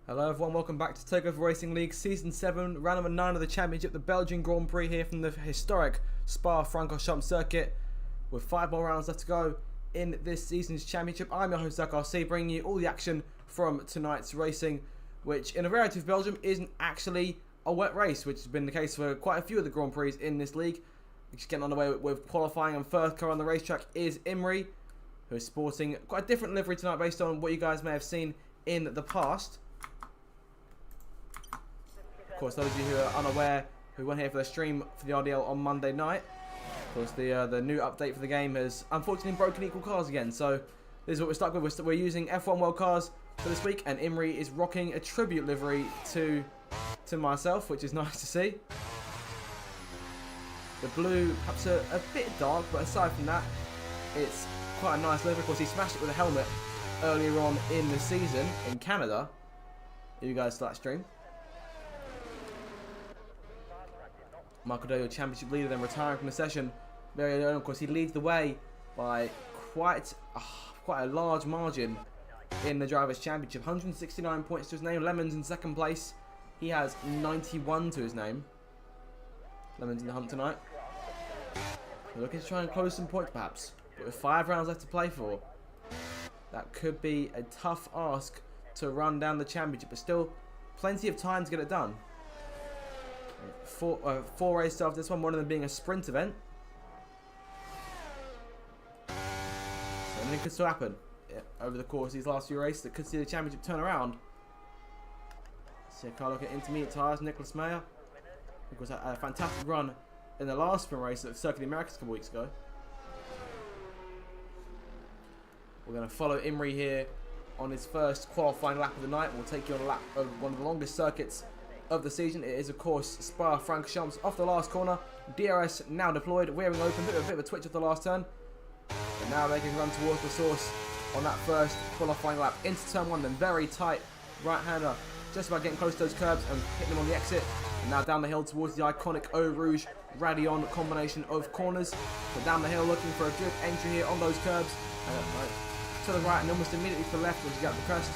Hello everyone, welcome back to TakeOver Racing League Season 7, round number 9 of the Championship, the Belgian Grand Prix here from the historic Spa-Francorchamps circuit. With 5 more rounds left to go in this season's Championship, I'm your host Zach RC, bringing you all the action from tonight's racing, which in a rarity of Belgium isn't actually a wet race, which has been the case for quite a few of the Grand Prix in this league. Just getting on the way with qualifying, and first car on the racetrack is Imri, who is sporting quite a different livery tonight based on what you guys may have seen in the past. Of course, those of you who are unaware, who weren't here for the stream for the RDL on Monday night, of course, the new update for the game has unfortunately broken equal cars again. So this is what we're stuck with. We're using F1 World cars for this week, and Imri is rocking a tribute livery to myself, which is nice to see. The blue, perhaps a bit dark, but aside from that, it's quite a nice livery. Of course, he smashed it with a helmet earlier on in the season in Canada. You guys saw that stream. Michael Doyle, championship leader, then retiring from the session very early on. Of course, he leads the way by quite a large margin in the Drivers' Championship. 169 points to his name. Lemons in second place. He has 91 to his name. Lemons in the hunt tonight. We're looking to try and close some points, perhaps. But with 5 rounds left to play for, that could be a tough ask to run down the championship. But still, plenty of time to get it done. Four races after this one of them being a sprint event. So anything could still happen over the course of these last few races that could see the championship turn around. See a car looking at intermediate tyres, Nicholas Mayer. Of course, a fantastic run in the last sprint race at Circuit of the Americas a couple weeks ago. We're going to follow Imri here on his first qualifying lap of the night. We'll take you on a lap of one of the longest circuits of the season. It is, of course, Spa-Francorchamps off the last corner. DRS now deployed, rearing open, bit of a twitch off the last turn. And now they can run towards the source on that first qualifying lap into turn 1. Then very tight right-hander, just about getting close to those curbs and hitting them on the exit. And now down the hill towards the iconic Eau Rouge Radion combination of corners. So down the hill looking for a good entry here on those curbs. To the right and almost immediately to the left as you get up the crest.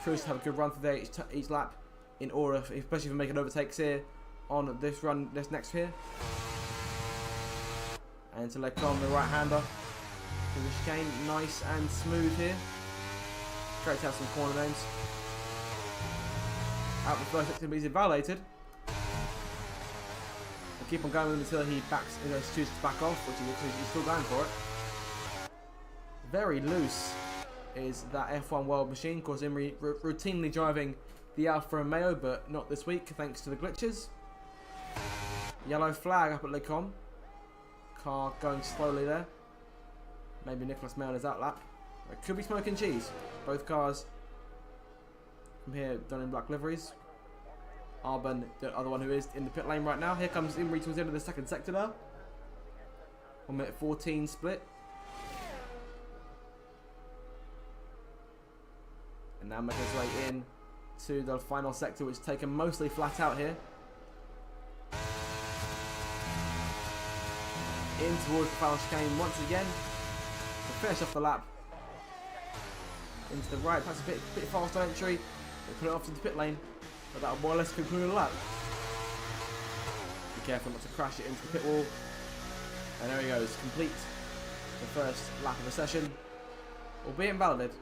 Cruise to have a good run through there each lap in order, especially for making overtakes here on this run, this next here. And to let on the right-hander to the chicane, nice and smooth here. Great to have some corner names. Out the first section, but he's invalidated. We'll keep on going with him until he chooses to back off, which he's still going for it. Very loose is that F1 World machine. Of course, Imri routinely driving the Alfa Romeo, but not this week thanks to the glitches. Yellow flag up at Lecom. Car going slowly there. Maybe Nicholas Mayer is that lap. It could be smoking cheese. Both cars from here done in black liveries. Arben, the other one who is in the pit lane right now. Here comes Imri towards the end of the second sector now. 1 minute 14 split. And now making his way in to the final sector, which is taken mostly flat out here. In towards the final chicane once again to finish off the lap. Into the right, perhaps a bit fast on entry. They put it off to the pit lane, but that'll more or less conclude the lap. Be careful not to crash it into the pit wall. And there he goes, complete the first lap of the session, albeit invalidated.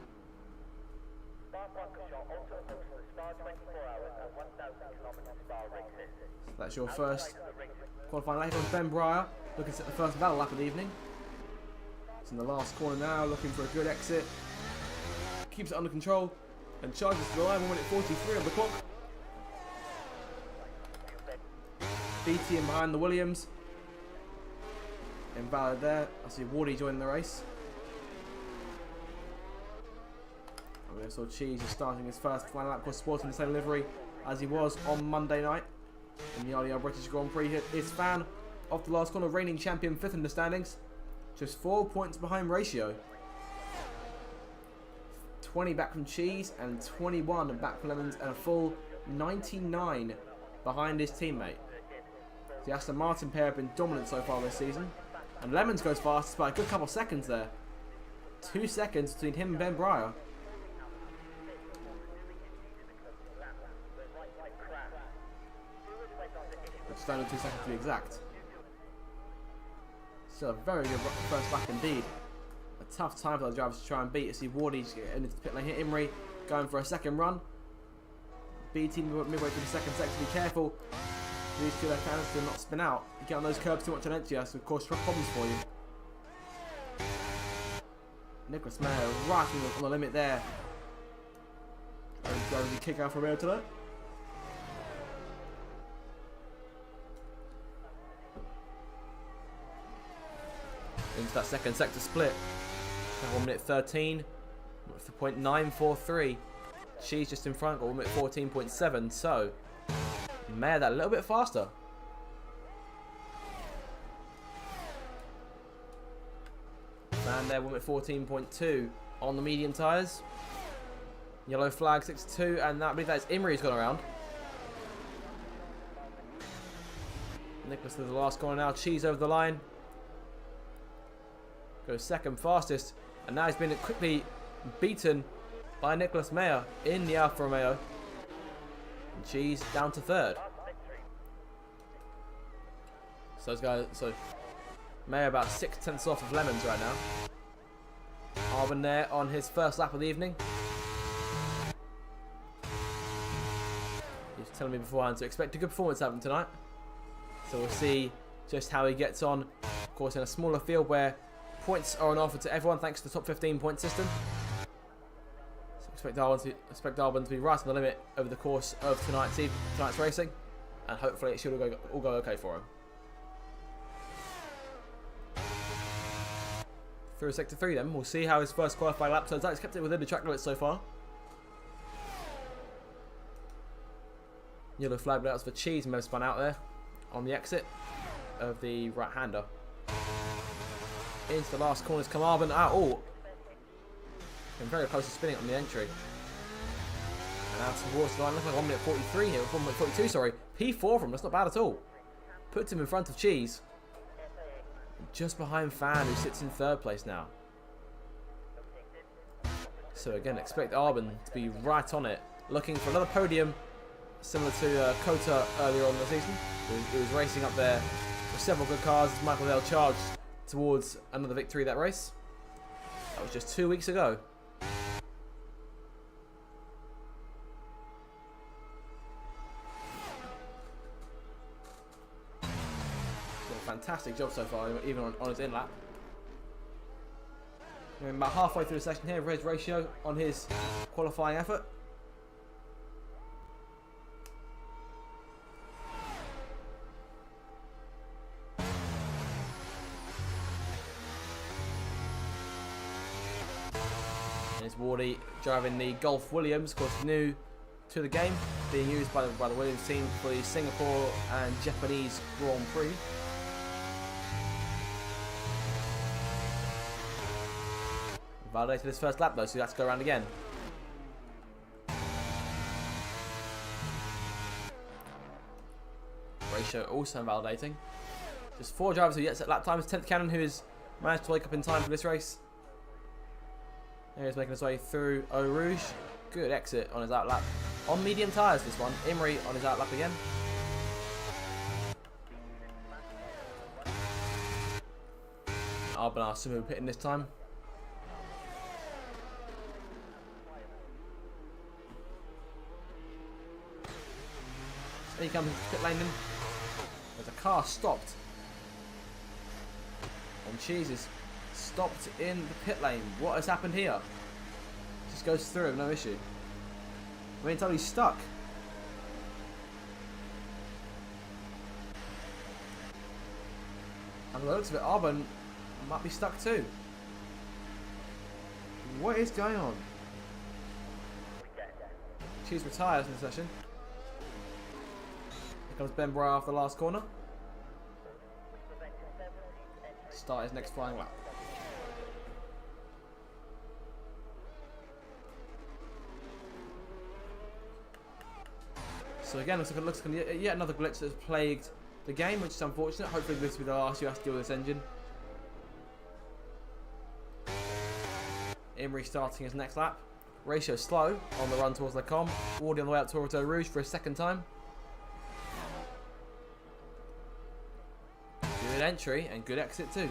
So that's your first qualifying lap. Here comes Ben Breyer, looking to set the first battle lap of the evening. It's in the last corner now, looking for a good exit. Keeps it under control and charges to the line. 1 minute 43 on the clock. BT in behind the Williams. Invalid there. I see Wardy joining the race. We saw Cheese is starting his first final lap, of course, sporting the same livery as he was on Monday night in the RDL British Grand Prix. His fan off the last corner, reigning champion, 5th in the standings, just 4 points behind ratio. 20 back from Cheese and 21 back from Lemons, and a full 99 behind his teammate. The Aston Martin pair have been dominant so far this season, and Lemons goes fastest by a good couple of seconds there. 2 seconds between him and Ben Breyer. just under 2 seconds to be exact. So a very good first lap indeed. A tough time for those drivers to try and beat. You see Wardy's getting into the pit lane here. Imrie going for a second run. BT midway through the second sector. Be careful. These two left handers do not spin out. You get on those curbs too much on entry, that's of course problems for you. Nicholas Mayer right on the limit there. Driving the kick out from here today. Into that second sector split. 1 minute 13. 0.943. She's just in front, got 1 minute 14.7. So, Mayer that a little bit faster. And there, 1 minute 14.2 on the medium tyres. Yellow flag 6-2, and I believe that's Imrie who's gone around. Nicholas to the last corner now. Cheese over the line. Goes second fastest, and now he's been quickly beaten by Nicholas Mayer in the Alfa Romeo. And Cheese down to third. So those guys, so Mayer about 6/10 off of Lemons right now. Arbon there on his first lap of the evening. He was telling me beforehand to expect a good performance out of him tonight. So we'll see just how he gets on. Of course, in a smaller field where points are on offer to everyone thanks to the top 15 point system. So expect Arbon to be right on the limit over the course of tonight's racing, and hopefully it should all go okay for him. Through sector 3 then, we'll see how his first qualifying lap turns out. He's kept it within the track limits so far. Yellow flag layouts for Cheese, may have spun out there on the exit of the right-hander. Into the last corners come Arbon out. Oh, been very close to spinning on the entry. And out towards the line, looks like 1 minute 43 here, 1 minute 42, sorry. P4 from him, that's not bad at all. Puts him in front of Cheese. Just behind Fan, who sits in third place now. So again, expect Arbon to be right on it, looking for another podium, similar to Kota earlier on in the season. He was racing up there with several good cars as Michael Dale charged towards another victory that race. That was just 2 weeks ago. Fantastic job so far, even on his in lap. We're about halfway through the session here. Res Ratio on his qualifying effort. And it's Wardy driving the Golf Williams, of course new to the game, being used by the Williams team for the Singapore and Japanese Grand Prix. Validated his first lap though, so he has to go around again. Ratio also invalidating. Just 4 drivers who yet set lap times. 10th Cannon, who has managed to wake up in time for this race. Here he's making his way through Eau Rouge. Good exit on his outlap. On medium tyres this one. Imrie on his outlap again. Arbon, I assume he'll be pitting this time. He comes into pit lane. There's a car stopped. And Cheese is stopped in the pit lane. What has happened here? Just goes through him, no issue. I mean, until he's stuck. And by the looks of it, Arbon might be stuck too. What is going on? Cheese retires in the session. Comes Ben Bry off the last corner. Start his next flying lap. So again, looks like yet another glitch that has plagued the game, which is unfortunate. Hopefully this will be the last you have to deal with this engine. Imrie starting his next lap. Ratio slow on the run towards Les Combes. Wardy on the way up towards Eau Rouge for a second time. entry and good exit too.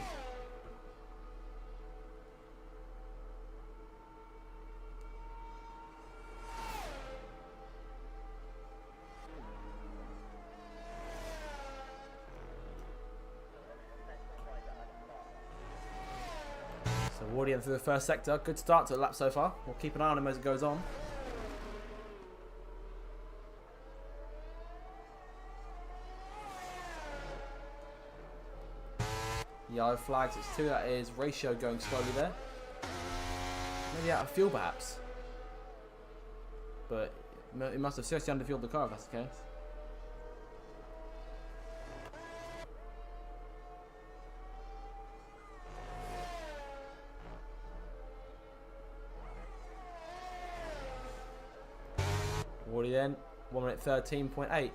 So Wardy in through the first sector. Good start to the lap so far. We'll keep an eye on him as it goes on. Yellow flags, it's 2, that is Ratio going slowly there. Maybe out of fuel perhaps. But he must have seriously underfueled the car if that's the case. Wardy then, 1 minute 13.8.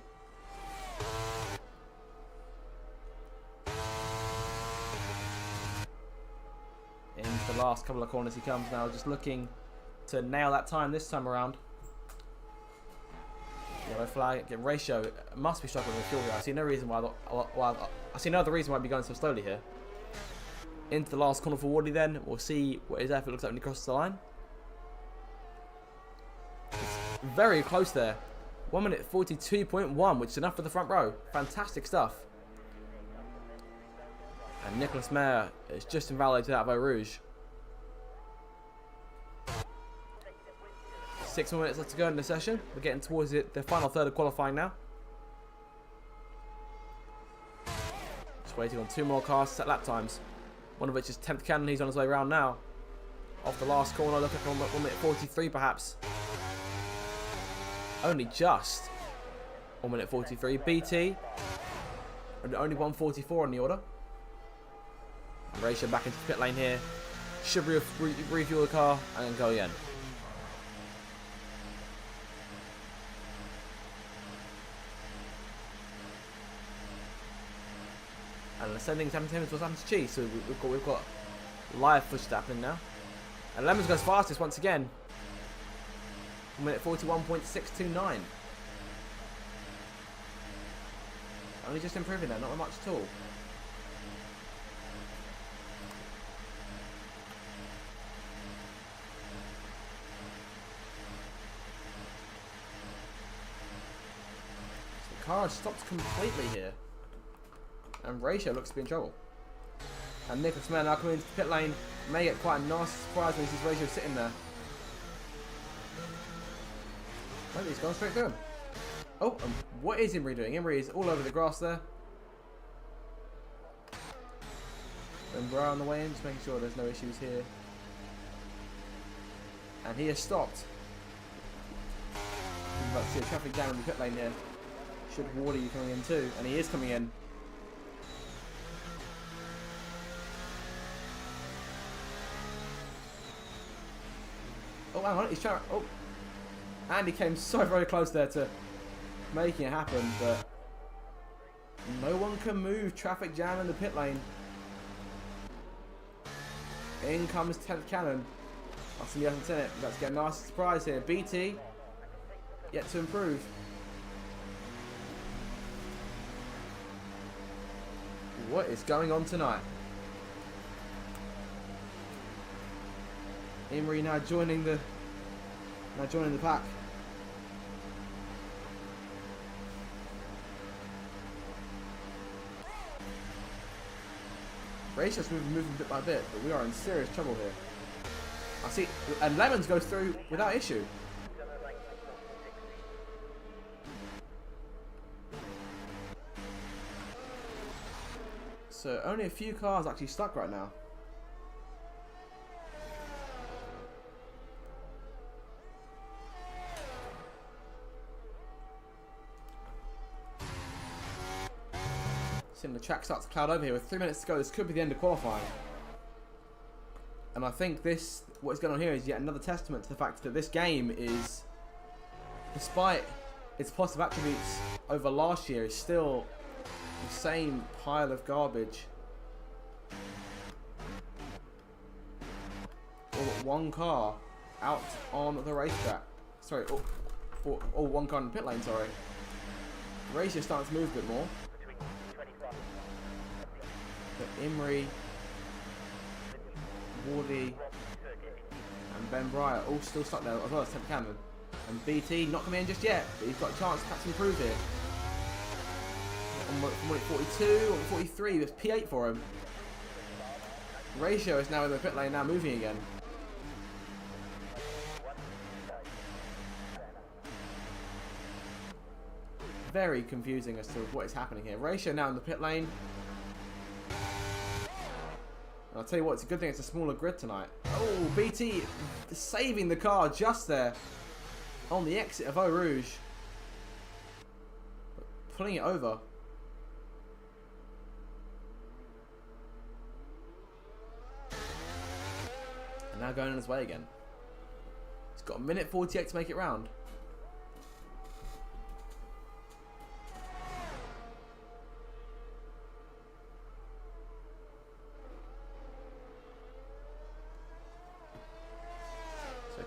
Into the last couple of corners he comes now, just looking to nail that time this time around. Yellow flag, get Ratio, must be struggling with fuel here. I see no reason why, I see no other reason why I'd be going so slowly here. Into the last corner for Wardy then, we'll see what his effort looks like when he crosses the line. It's very close there. 1 minute 42.1, which is enough for the front row. Fantastic stuff. And Nicholas Mayer is just invalidated out of Eau Rouge. 6 more minutes left to go in the session. We're getting towards the final third of qualifying now. Just waiting on 2 more cars to set lap times. One of which is 10th Cannon. He's on his way around now. Off the last corner, look at 1 minute 43 perhaps. Only just 1 minute 43. BT, only 1:44 on the order. Ratio back into the pit lane here. Should refuel the car and then go again. And the same thing's happened to him as what's happened to Cheese. So we've got live footage happening now. And Lemons goes fastest once again. 1 minute 41.629. Only just improving there, not much at all. So the car stops completely here. And Ratio looks to be in trouble. And Nicholas Mayer now coming into the pit lane. May get quite a nasty surprise when he sees Ratio sitting there. Maybe he's gone straight through him. Oh, what is Imri doing? Imri is all over the grass there. And Bra on the way in, just making sure there's no issues here. And he has stopped. I'm about to see a traffic jam in the pit lane here. Should Wardy be coming in too? And he is coming in. Oh, hang on, he's trying to... Oh. And he came so very close there to making it happen, but no one can move. Traffic jam in the pit lane. In comes 10th Cannon. Austin hasn't seen it. Let's get a nice surprise here. BT yet to improve. What is going on tonight? Imri now joining the pack. Ratio's moving bit by bit, but we are in serious trouble here. I see, and Lemons goes through without issue. So only a few cars actually stuck right now. The track starts to cloud over here with 3 minutes to go. This could be the end of qualifying, and I think what's going on here is yet another testament to the fact that this game is, despite its positive attributes over last year, is still the same pile of garbage. All but one car out on the racetrack. Sorry, or one car in the pit lane. Sorry. The race is starting to move a bit more. Imrie, Wardy, and Ben Breyer all still stuck there as well as 10th Cannon. And BT not coming in just yet, but he's got a chance to perhaps improve here. On 42, on 43, it's P8 for him. Ratio is now in the pit lane, now moving again. Very confusing as to what is happening here. Ratio now in the pit lane. And I'll tell you what, it's a good thing it's a smaller grid tonight. Oh, BT saving the car just there on the exit of Eau Rouge. Pulling it over. And now going on his way again. He's got a minute 48 to make it round.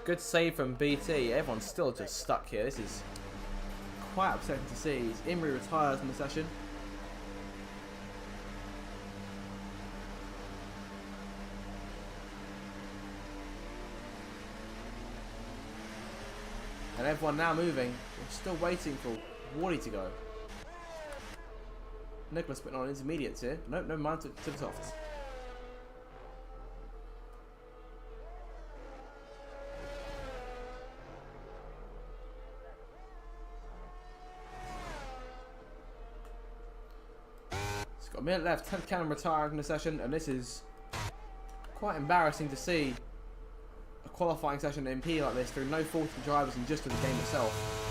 Good save from BT. Everyone's still just stuck here. This is quite upsetting to see. Imrie retires from the session. And everyone now moving. We're still waiting for Wardy to go. Nicholas putting on intermediates here. Nope, no mind to the softs. Got a minute left, 10th Cannon retiring from the session, and this is quite embarrassing to see a qualifying session in P like this through no fault of the drivers and just to the game itself.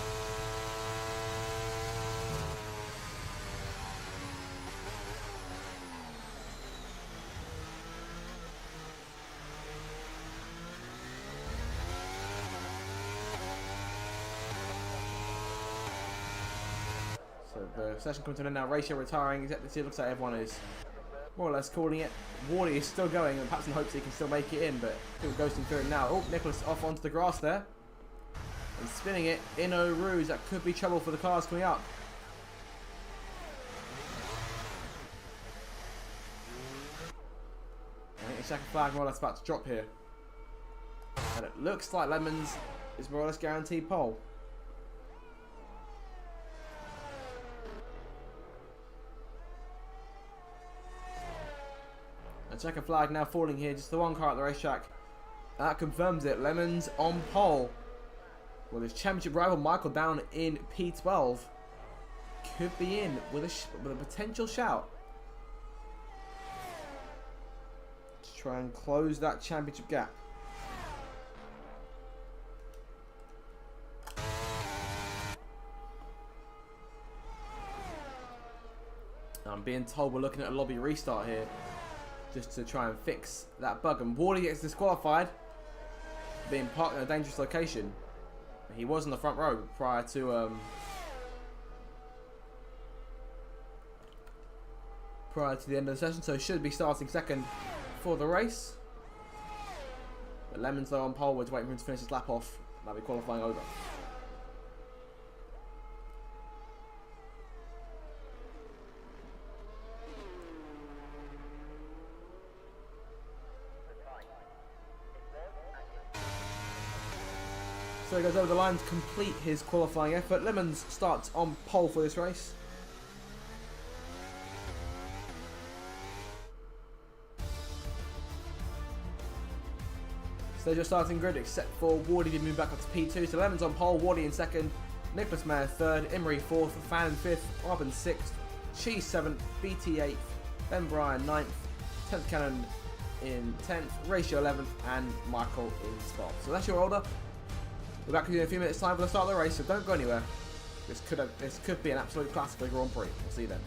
The session comes to an end now. Ratio retiring. It looks like everyone is more or less calling it. Wardy is still going, and perhaps in hopes he can still make it in, but still ghosting through it now. Oh, Nicholas off onto the grass there. And spinning it in Eau Rouge. That could be trouble for the cars coming up. I think the second flag more or less about to drop here. And it looks like Lemons is more or less guaranteed pole. Checker flag now falling here, just the one car at the racetrack. That confirms it. Lemons on pole. Well, his championship rival Michael down in P12 could be in with a potential shout to try and close that championship gap. I'm being told we're looking at a lobby restart here, just to try and fix that bug. And Wardy gets disqualified, being parked in a dangerous location. He was in the front row prior to the end of the session, so he should be starting second for the race. But Lemons though on pole, we're waiting for him to finish his lap off. That'll be qualifying over. So he goes over the line to complete his qualifying effort. Lemons starts on pole for this race. So your starting grid, except for Wardy did move back up to P2. So Lemons on pole, Wardy in second, Nicholas Mayer third, Imrie fourth, Fan in fifth, Robin sixth, Cheese seventh, BT eighth, Ben Bryan ninth, 10th Cannon in 10th, Ratio 11th, and Michael in 12th. So that's your order. We're back with you in a few minutes' time for the start of the race, so don't go anywhere. This could be an absolute classic for the Grand Prix. We'll see you then.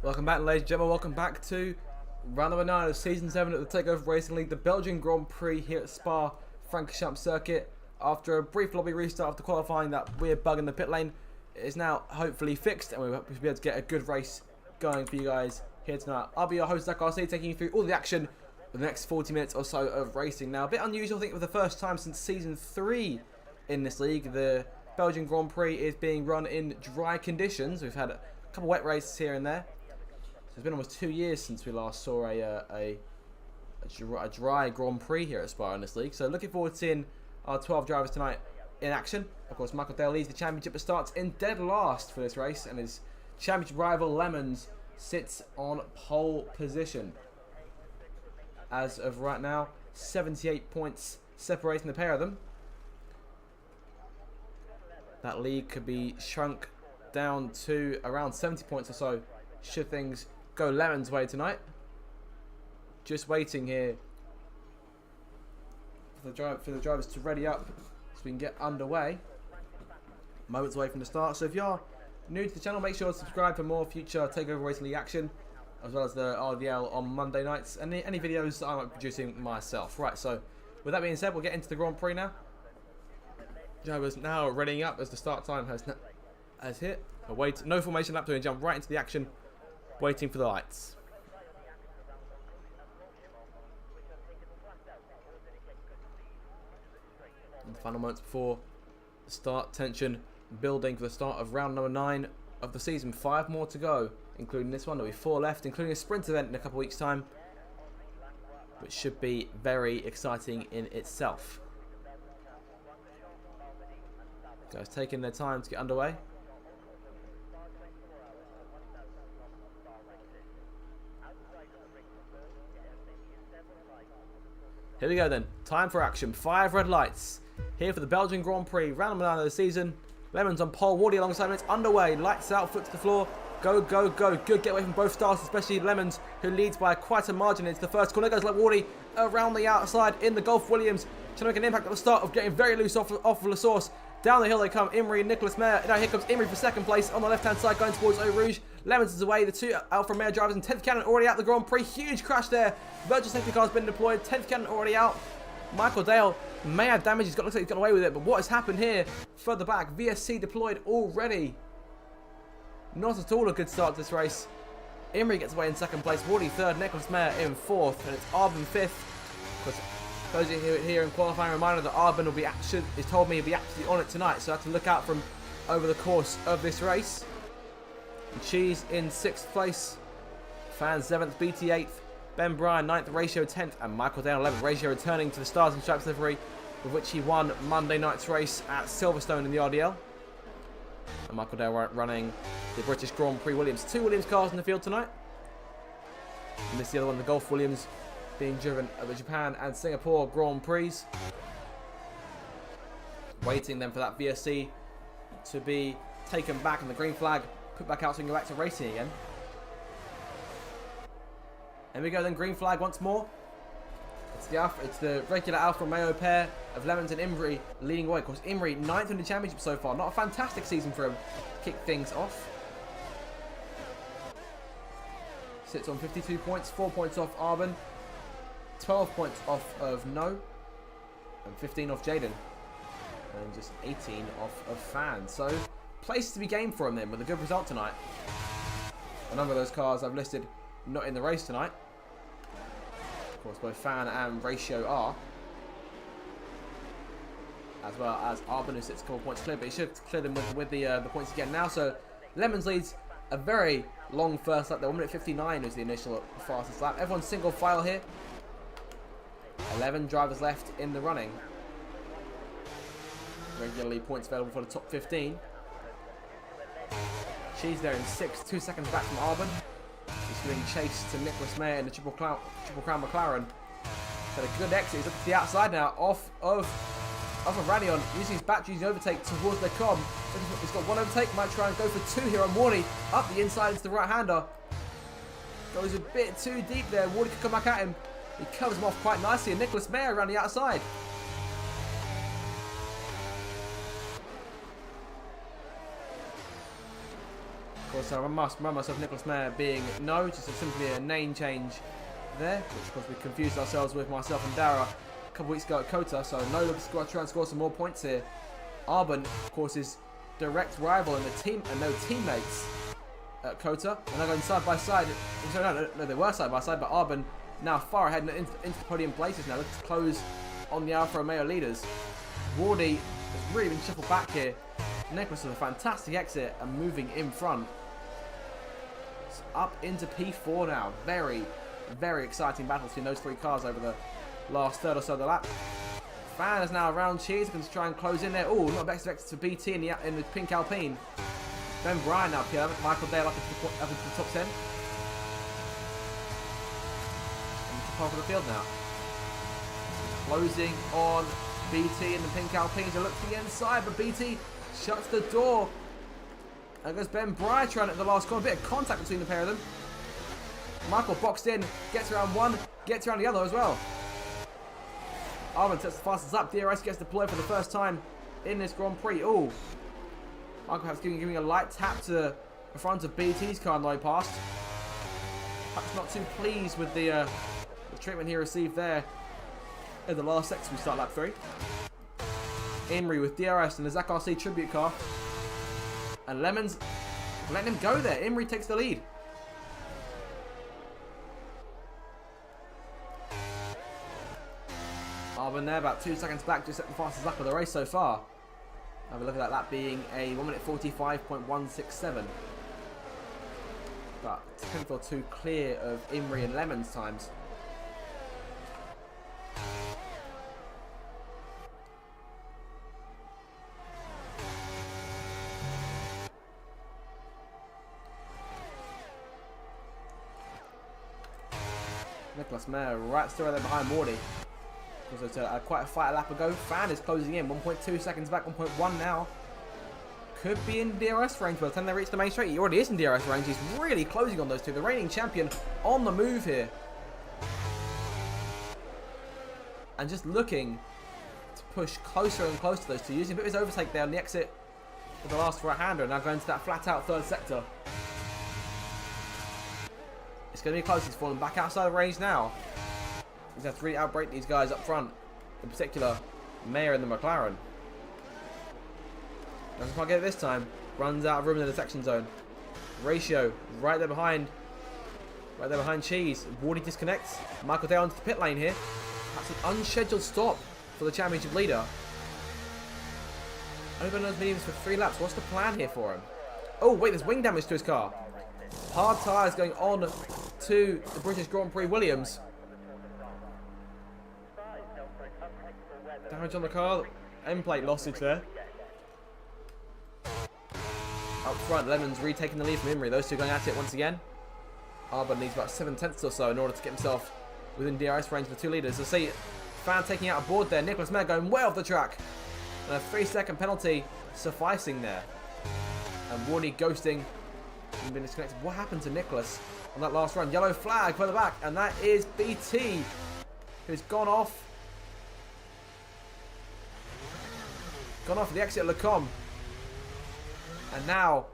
Welcome back, ladies and gentlemen. Welcome back to round number 9 of Season 7 at the TakeOver Racing League, the Belgian Grand Prix here at Spa-Francorchamps circuit. After a brief lobby restart after qualifying that weird bug in the pit lane, it is now hopefully fixed and we'll be able to get a good race going for you guys here tonight. I'll be your host, Zach RC, taking you through all the action for the next 40 minutes or so of racing. Now, a bit unusual, I think, for the first time since Season 3 in this league. The Belgian Grand Prix is being run in dry conditions. We've had a couple wet races here and there. It's been almost 2 years since we last saw a dry Grand Prix here at Spa in this league. So looking forward to seeing our 12 drivers tonight in action. Of course, Michael Dale leads the championship but starts in dead last for this race, and his championship rival Lemons sits on pole position. As of right now, 78 points separating the pair of them. That lead could be shrunk down to around 70 points or so should things go Lemon's way tonight. Just waiting here for the drivers to ready up so we can get underway. Moments away from the start. So if you're new to the channel, make sure to subscribe for more future TakeOver Racing League action, as well as the RDL on Monday nights and any videos that I'm producing myself. Right, so with that being said, we'll get into the Grand Prix now. Drivers now readying up as the start time has hit. Wait, no formation lap, to jump right into the action, waiting for the lights. And the final moments before the start, tension building for the start of round number 9 of the season. 5 more to go, including this one. There'll be 4 left, including a sprint event in a couple of weeks' time, which should be very exciting in itself. Guys taking their time to get underway. Here we go then. Time for action. 5 red lights. Here for the Belgian Grand Prix. Round number 9 of the season. Lemons on pole. Wardy alongside him. It's underway. Lights out. Foot to the floor. Go, go, go. Good get away from both starters, especially Lemons, who leads by quite a margin into the first corner. Goes like Wardy around the outside in the Golf Williams. Trying to make an impact at the start of getting very loose off of La Source. Down the hill they come, Imri and Nicholas Mayer. Now here comes Imri for second place on the left-hand side, going towards Eau Rouge. Lemons is away, the 2 Alfa Romeo drivers, and 10th cannon already out the Grand Prix. Huge crash there. Virtual safety car has been deployed, 10th cannon already out. Michael Dale may have damage, looks like he's got away with it, but what has happened here? Further back, VSC deployed already. Not at all a good start to this race. Imri gets away in second place, Wardy third, Nicholas Mayer in 4th, and it's Arbin 5th. Those here in qualifying, reminder that Arbin will be is told me he'll be absolutely on it tonight, so I have to look out for him over the course of this race. And Cheese in 6th place, Fan 7th, BT 8th, Ben Bryan 9th, Ratio 10th, and Michael Dale 11th. Ratio returning to the Stars and Stripes livery, with which he won Monday night's race at Silverstone in the RDL. And Michael Dale running the British Grand Prix Williams. 2 Williams cars in the field tonight. And this is the other one, the Golf Williams, being driven at the Japan and Singapore Grand Prix. Waiting then for that VSC to be taken back and the green flag put back out so we can go back to racing again. And we go then, green flag once more. It's the regular Alfa Romeo pair of Lemons and Imri leading away. Of course, Imri 9th in the championship so far. Not a fantastic season for him to kick things off. Sits on 52 points, 4 points off Arbin, 12 points off of No, and 15 off Jaden, and just 18 off of Fan. So, place to be gained for him then with a good result tonight. A number of those cars I've listed not in the race tonight. Of course, both Fan and Ratio are, as well as Arbin, who sits a couple points clear, but he should clear them with the points again now. So, Lemons leads a very long first lap there. 1 minute 59 was the initial fastest lap. Everyone's single file here. 11 drivers left in the running. Regularly points available for the top 15. She's there in 6th, 2 seconds back from Arbin. He's doing chase to Nicholas Mayer in the Triple Crown McLaren. Got a good exit. He's up to the outside now, off of Radion, using his batteries overtake towards the com. He's got 1 overtake, might try and go for 2 here on Wardy. Up the inside into the right-hander. Goes a bit too deep there. Wardy could come back at him. He covers him off quite nicely, and Nicholas Mayer around the outside. Of course, I must remind myself Nicholas Mayer being no, just simply a name change there, which of course we confused ourselves with myself and Dara a couple weeks ago at Kota. So no looking to try and score some more points here. Arbon, of course, is direct rival and no teammates at Kota, and they're going side by side. So no, they were side by side, but Arbon now far ahead into the podium places now, looking to close on the Alfa Romeo leaders. Wardy has really been shuffled back here. Nicholas with a fantastic exit and moving in front. It's up into P4 now. Very, very exciting battle between those three cars over the last third or so of the lap. Fan is now around Cheese, going to try and close in there. Oh, not best exit to BT in the pink Alpine. Ben Bryan now P11, Michael Dale up into the top 10. And the top half of the field now. Closing on BT in the pink Alpine to look to the inside, but BT shuts the door. And goes Ben Bryan trying at the last corner. A bit of contact between the pair of them. Michael boxed in, gets around one, gets around the other as well. Arvin sets the fastest up. DRS gets deployed for the first time in this Grand Prix. Oh, Michael perhaps giving a light tap to the front of BT's car on the way past. Perhaps not too pleased with the treatment he received there in the last sector we start lap 3. Imrie with DRS and the Zach RC tribute car. And Lemons letting him go there. Imrie takes the lead. Arbon there, about 2 seconds back, just at the fastest lap of the race so far. Have a look at that lap being a 1 minute 45.167. But 10th or 2 clear of Imrie and Lemons times. Nicholas Mayer right still right there behind Morty. Was quite a fight a lap ago. Fan is closing in, 1.2 seconds back, 1.1 now. Could be in DRS range by the time they reach the main straight. He already is in DRS range. He's really closing on those two. The reigning champion on the move here. And just looking to push closer and closer to those two. Using a bit of his overtake there on the exit of the last right-hander. Now going to that flat-out third sector. It's going to be close. He's falling back outside the range now. He's going to have to really outbrake these guys up front. In particular, Mayer in the McLaren. Doesn't quite get it this time. Runs out of room in the detection zone. Ratio right there behind. Right there behind Cheese. Wardy disconnects. Michael Dale into the pit lane here. That's an unscheduled stop for the championship leader. Only been on those mediums for 3 laps. What's the plan here for him? Oh wait, there's wing damage to his car. Hard tyres going on to the British Grand Prix Williams. Damage on the car. End plate lossage there. Up front, Lemons retaking the lead from Imrie. Those two going at it once again. Arbon needs about 7/10 or so in order to get himself within DRS range of the 2 leaders. So see, Fan taking out a board there. Nicholas Mayer going way off the track. And a 3-second penalty sufficing there. And Wardy ghosting and been disconnected. What happened to Nicholas on that last run? Yellow flag further back, and that is BT, who's gone off the exit of Lecom. And now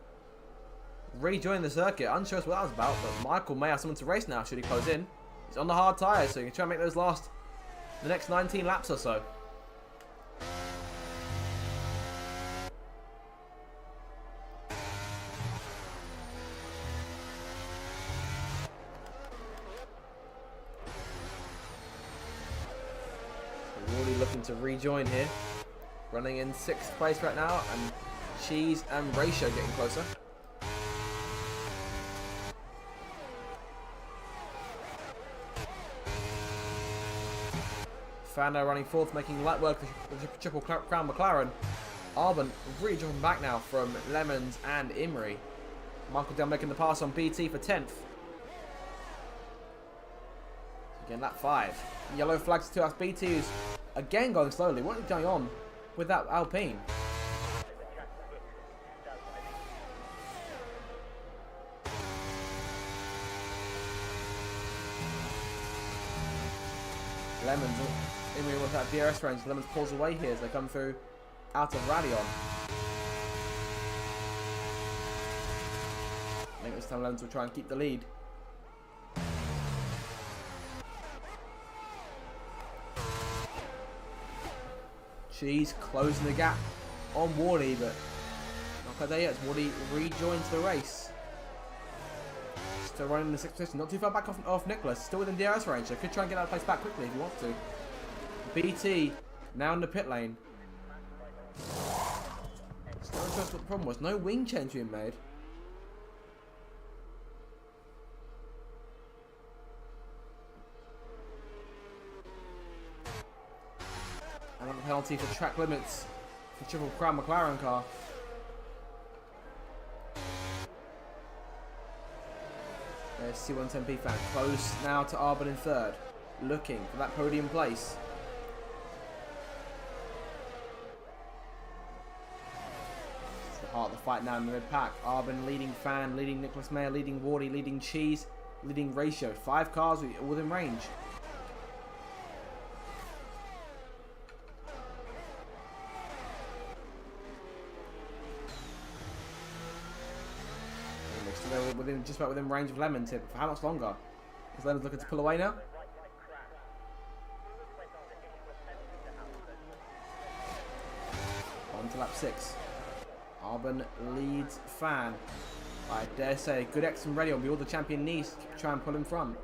rejoining the circuit. Unsure what that was about, but Michael may have someone to race now should he close in. He's on the hard tyres, so he can try and make those last the next 19 laps or so. Already looking to rejoin here. Running in 6th place right now, and Cheese and Ratio getting closer. Fando running 4th, making light work of the Triple Crown McLaren. Arbon really dropping back now from Lemons and Imrie. Michael Dale making the pass on BT for 10th. Again, lap 5. Yellow flags to us. BT is again going slowly. What is going on with that Alpine? Lemons, Imrie with that DRS range. Lemons pulls away here as they come through out of Radion. think this time Lenz will try and keep the lead. Cheese closing the gap on Wardy, but not quite there yet. Wardy rejoins the race. Still running in the 6th position, not too far back off Nicholas. Still within DRS range, so could try and get that place back quickly if he wants to. BT now in the pit lane. Still not sure what the problem was. No wing change being made. Another penalty for track limits for Triple Crown McLaren car. There's C110P fan close now to Arbon in 3rd, looking for that podium place. It's the heart of the fight now in the mid pack. Arbon leading Fan, leading Nicholas Mayer, leading Wardy, leading Cheese, leading Ratio. 5 cars within range. Just about within range of Lemon tip. For how much longer? Is Lemon's looking to pull away now? On to lap 6. Arbon leads Fan. I dare say, good X and ready will be all the champion needs to try and pull in front.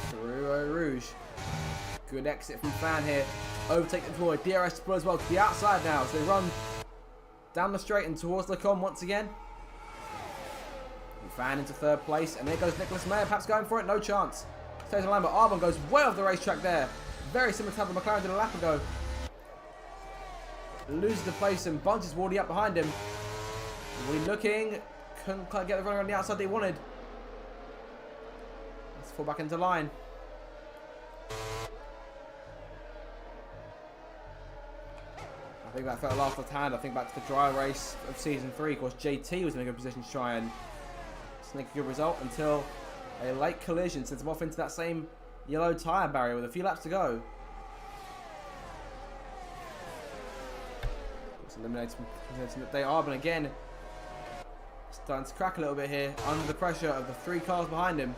Through Rouge. Good exit from Fan here. Overtake deployed. DRS deployed as well to the outside now. So they run down the straight and towards Lecon once again. And Fan into 3rd place. And there goes Nicholas Mayer. Perhaps going for it. No chance. Stays on line, but Arbon goes way off the racetrack there. Very similar to how the McLaren did a lap ago. Loses the place and bunches Wardy up behind him. Wardy looking. Couldn't quite get the runner on the outside that he wanted. Let's fall back into line. I think that felt last left hand. I think back to the dry race of season 3. Of course, JT was in a good position to try and sneak a good result until a late collision sends him off into that same yellow tyre barrier with a few laps to go. Just eliminates Day Arbon again. Starting to crack a little bit here under the pressure of the 3 cars behind him.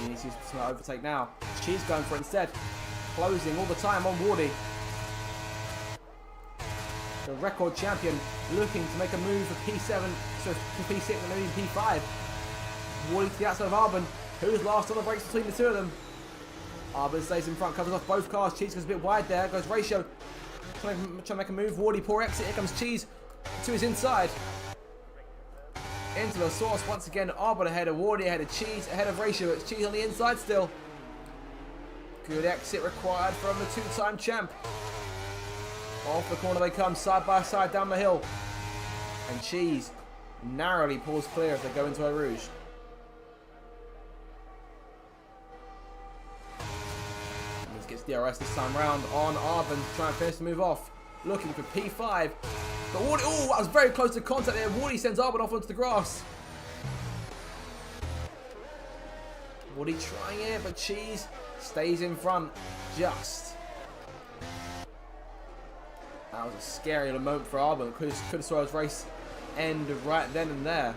Needs to use some overtake now. Cheese going for it instead. Closing all the time on Wardy. The record champion looking to make a move for P7, so for P6 and maybe P5. Wardy to the outside of Arbon. Who's last on the brakes between the 2 of them? Arbon stays in front, covers off both cars. Cheese goes a bit wide there. Goes Ratio. Trying to make a move. Wardy, poor exit. Here comes Cheese to his inside. Into the source once again. Arbon ahead of Wardy, ahead of Cheese, ahead of Ratio. It's Cheese on the inside still. Good exit required from the 2-time champ. Off the corner they come, side by side down the hill. And Cheese narrowly pulls clear as they go into a Rouge. And gets DRS this time round on Arbon to try and finish the move off. Looking for P5. But Wardy, oh, that was very close to contact there. Wardy sends Arbon off onto the grass. Wardy trying it, but Cheese stays in front just. That was a scary little moment for Arbon. Could have saw his race end right then and there.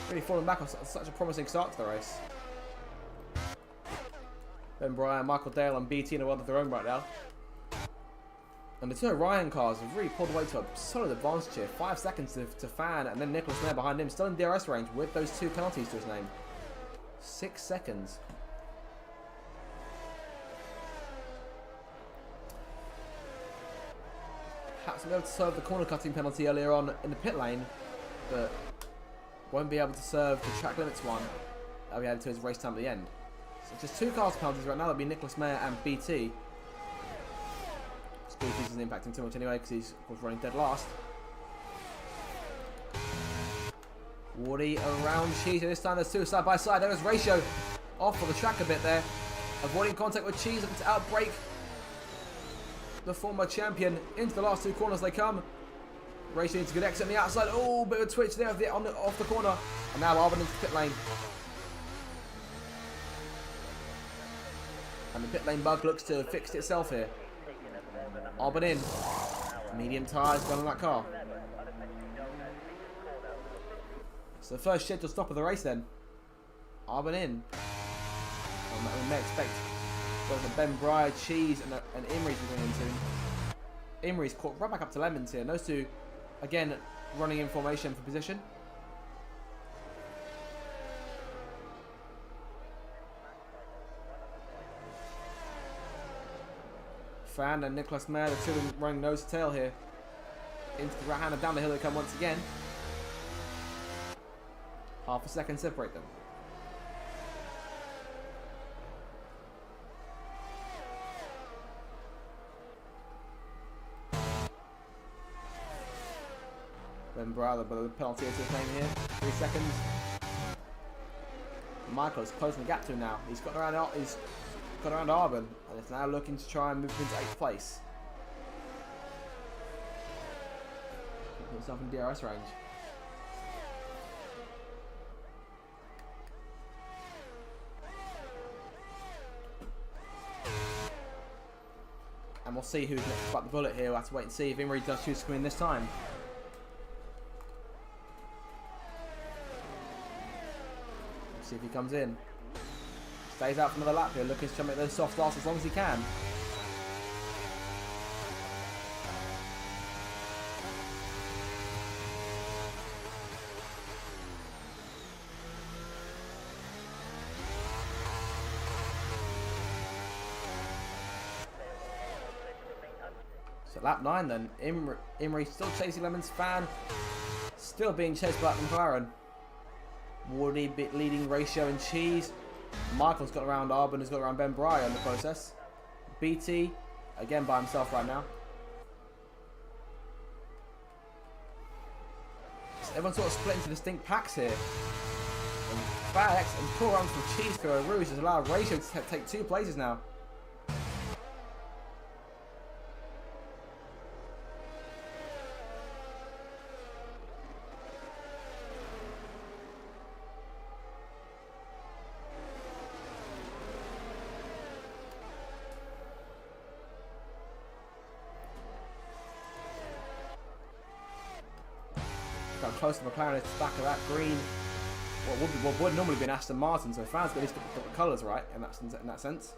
Really falling back on such a promising start to the race. Ben Bryan, Michael Dale and BT in a world of their own right now. And the 2 Orion cars have really pulled away to a solid advantage here. 5 seconds to Fan and then Nicholas Mayer behind him. Still in DRS range with those 2 penalties to his name. 6 seconds. Perhaps be able to serve the corner cutting penalty earlier on in the pit lane, but won't be able to serve the track limits one that will be added to his race time at the end. So just 2 cars penalties right now. That'll be Nicholas Mayer and BT. BT isn't impacting too much anyway because he's of course running dead last. Wardy around Cheese, and this time there's 2 side by side. There's Ratio off on the track a bit there, avoiding contact with Cheese, looking to outbrake the former champion. Into the last 2 corners they come. Racing into good exit on the outside. Oh, bit of a twitch there off the corner. And now Arbon into pit lane. And the pit lane bug looks to have fixed itself here. Arbon in. Medium tyres gone on that car. So the first scheduled stop of the race then. Arbon in. We may expect both Ben Breyer, Cheese and Imry to be going into. Imry's caught right back up to Lemons here. And those two, again, running in formation for position. Fan and Nicholas Mayer, the two of them running nose to tail here. Into the right hand and down the hill they come once again. Half a second separate them. Ben Brother, but the penalty is his name here. 3 seconds. Michael's closing the gap to him now. He's got around Arbon, and is now looking to try and move into 8th place. Put himself in DRS range. And we'll see who's next to bite the bullet here. We'll have to wait and see if Imry does choose to come in this time. See if he comes in. Stays out for another lap here, looking to make those soft starts as long as he can. So lap 9 then. Imry still chasing Lemons. Fan still being chased by McLaren. Wardy bit leading Ratio and Cheese. Michael's got around Arbon, has got around Ben Breyer in the process. BT again by himself right now. So everyone's sort of split into distinct packs here. And FedEx and poor runs from Cheese to Rouge has allowed Ratio to take 2 places now. Got close to McLaren at the back of that green. What would normally be an Aston Martin, so fans at least got the colours right in that sense.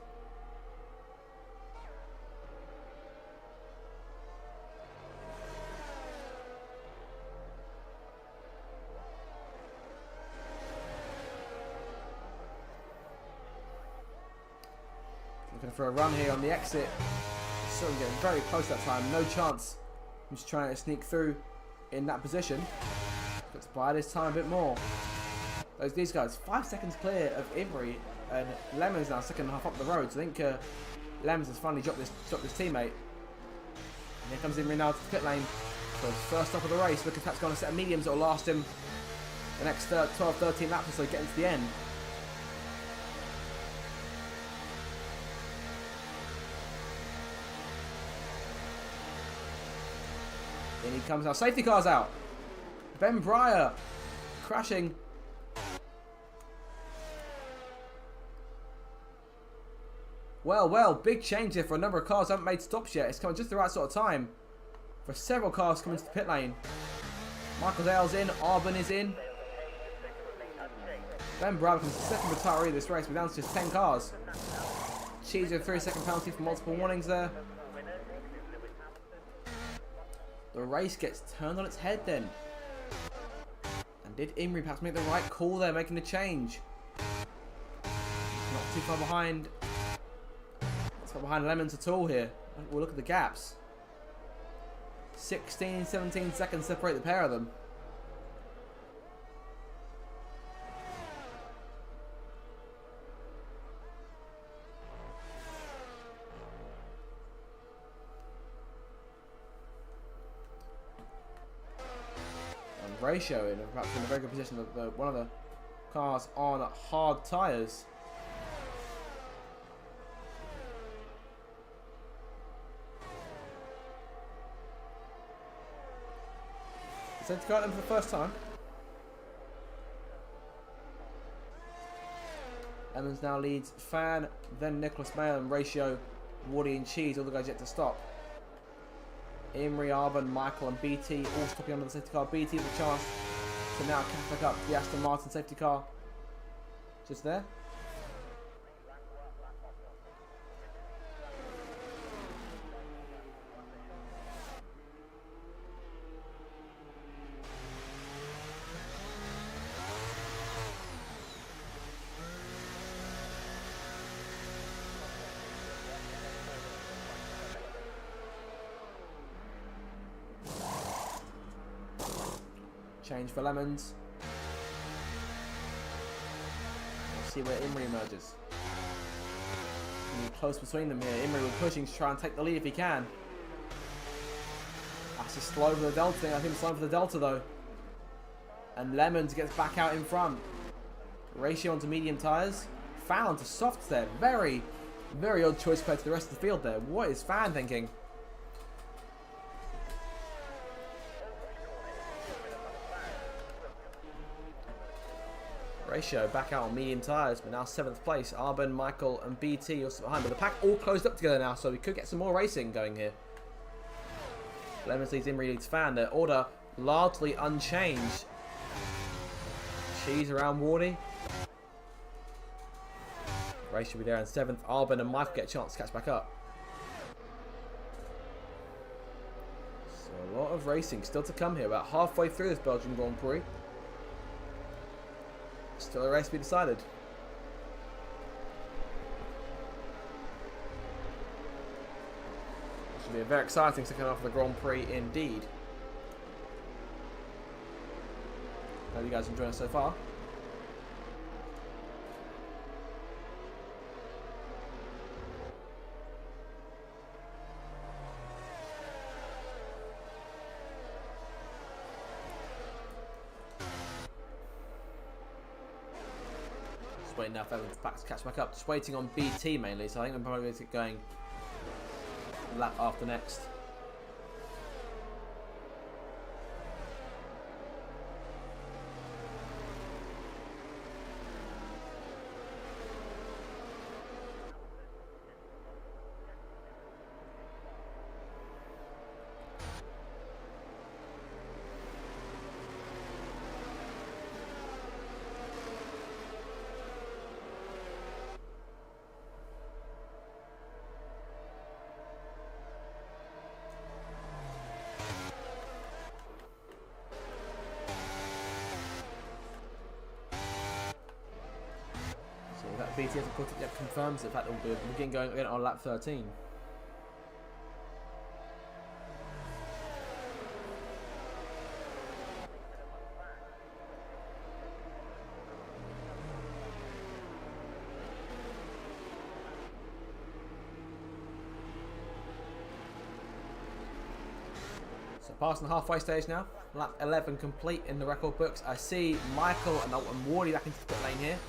Looking for a run here on the exit. So getting very close that time. No chance. I'm just trying to sneak through in that position. Let's buy this time a bit more. These guys 5 seconds clear of Imry, and Lemons now second half up the road. So I think Lemons has finally dropped this teammate. And here comes Imry now to the pit lane for his first stop of the race. Looking perhaps going to set of mediums that will last him the next 12-13 laps or so, getting to the end. In he comes now. Safety car's out. Ben Breyer crashing. Well, big change here for a number of cars that haven't made stops yet. It's coming just the right sort of time for several cars coming to the pit lane. Michael Dale's in. Arbon is in. Ben Breyer becomes the second retiree of this race. We're down to just 10 cars. Cheese with a 3-second penalty for multiple warnings there. The race gets turned on its head then. And did Imry perhaps make the right call there, making the change? Not too far behind. Not far behind Lemons at all here. We'll look at the gaps. 16, 17 seconds separate the pair of them. Ratio in perhaps in a very good position. One of the cars on hard tyres. Safety car them for the first time. Emmons now leads Fan, then Nicholas Mail and Ratio, Wardy and Cheese, all the guys yet to stop. Imri, Arbon, Michael and BT all stopping under the safety car. BT with a chance to now catch back up the Aston Martin safety car. Just there. Change for Lemons. We'll see where Imri emerges. Close between them here. Imri will pushing to try and take the lead if he can. That's just slow for the Delta. I think it's slow for the Delta though. And Lemons gets back out in front. Ratio onto medium tyres. Fan onto softs there. Very, very odd choice compared to the rest of the field there. What is Fan thinking? Ratio back out on medium tyres, but now 7th place. Arbon, Michael and BT also behind. But the pack all closed up together now, so we could get some more racing going here. Lemons leads Imri leads Fan. Their order largely unchanged. Cheese around Wardy. Ratio will be there in 7th. Arbon and Michael get a chance to catch back up. So a lot of racing still to come here. About halfway through this Belgian Grand Prix. Still a race to be decided. Should be a very exciting second half of the Grand Prix indeed. Hope you guys enjoying it so far. Waiting now for everyone to catch back up. Just waiting on BT mainly, so I think we're probably going to get going lap after next. BT hasn't caught it yet, confirms the fact that we'll begin going again on lap 13. So passing the halfway stage now, lap 11 complete in the record books. I see Michael and Wardy back into the pit lane here.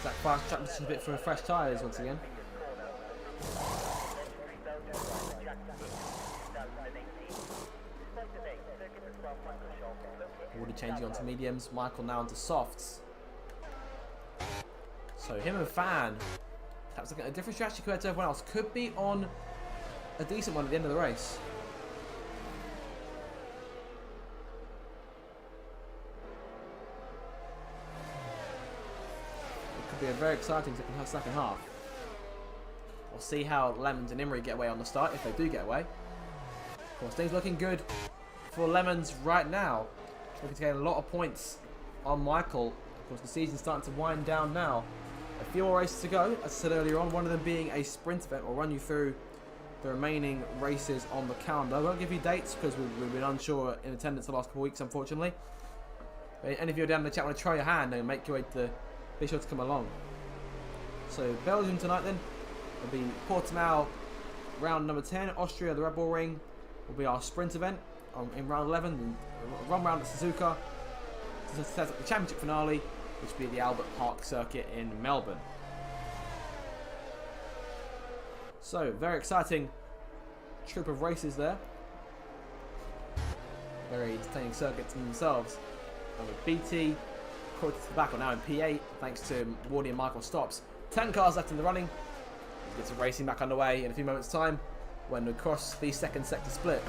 That fast track just a bit for fresh tyres once again. Wardy changing onto mediums, Michael now onto softs. So him and Fan, perhaps looking at a different strategy compared to everyone else, could be on a decent one at the end of the race. Be a very exciting second half. We'll see how Lemons and Imri get away on the start, if they do get away. Of course, things looking good for Lemons right now. Looking to gain a lot of points on Michael. Of course, the season's starting to wind down now. A few more races to go, as I said earlier on, one of them being a sprint event. We'll run you through the remaining races on the calendar. I won't give you dates because we've been unsure in attendance the last couple of weeks, unfortunately. But any of you down in the chat want to try your hand and make your way to the... Be sure to come along. So Belgium tonight then will be Portimao round number 10. Austria, the Red Bull Ring, will be our sprint event in round 11. And one round at Suzuka to set up the championship finale, which will be the Albert Park circuit in Melbourne. So very exciting troop of races there. Very entertaining circuits in themselves. And with BT, caught to the back, now in P8, thanks to Wardy and Michael stops. 10 cars left in the running. Let's get some racing back underway in a few moments' time when we cross the second sector split.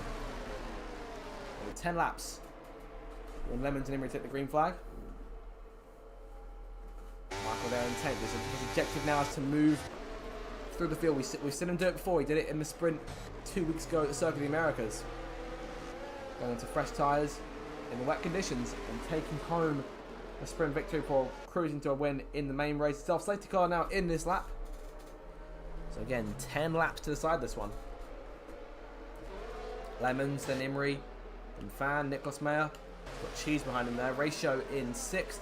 With 10 laps. When Lemons and Imrie take the green flag. Michael there intent. His objective now is to move through the field. We've seen him do it before. He did it in the sprint 2 weeks ago at the Circuit of the Americas. Going into fresh tyres in the wet conditions and taking home a sprint victory for cruising to a win in the main race itself. Safety car now in this lap. So again, 10 laps to decide this one. Lemons, then Imrie, then Fan, Nicholas Meyer. Got Cheese behind him there. Ratio in 6th.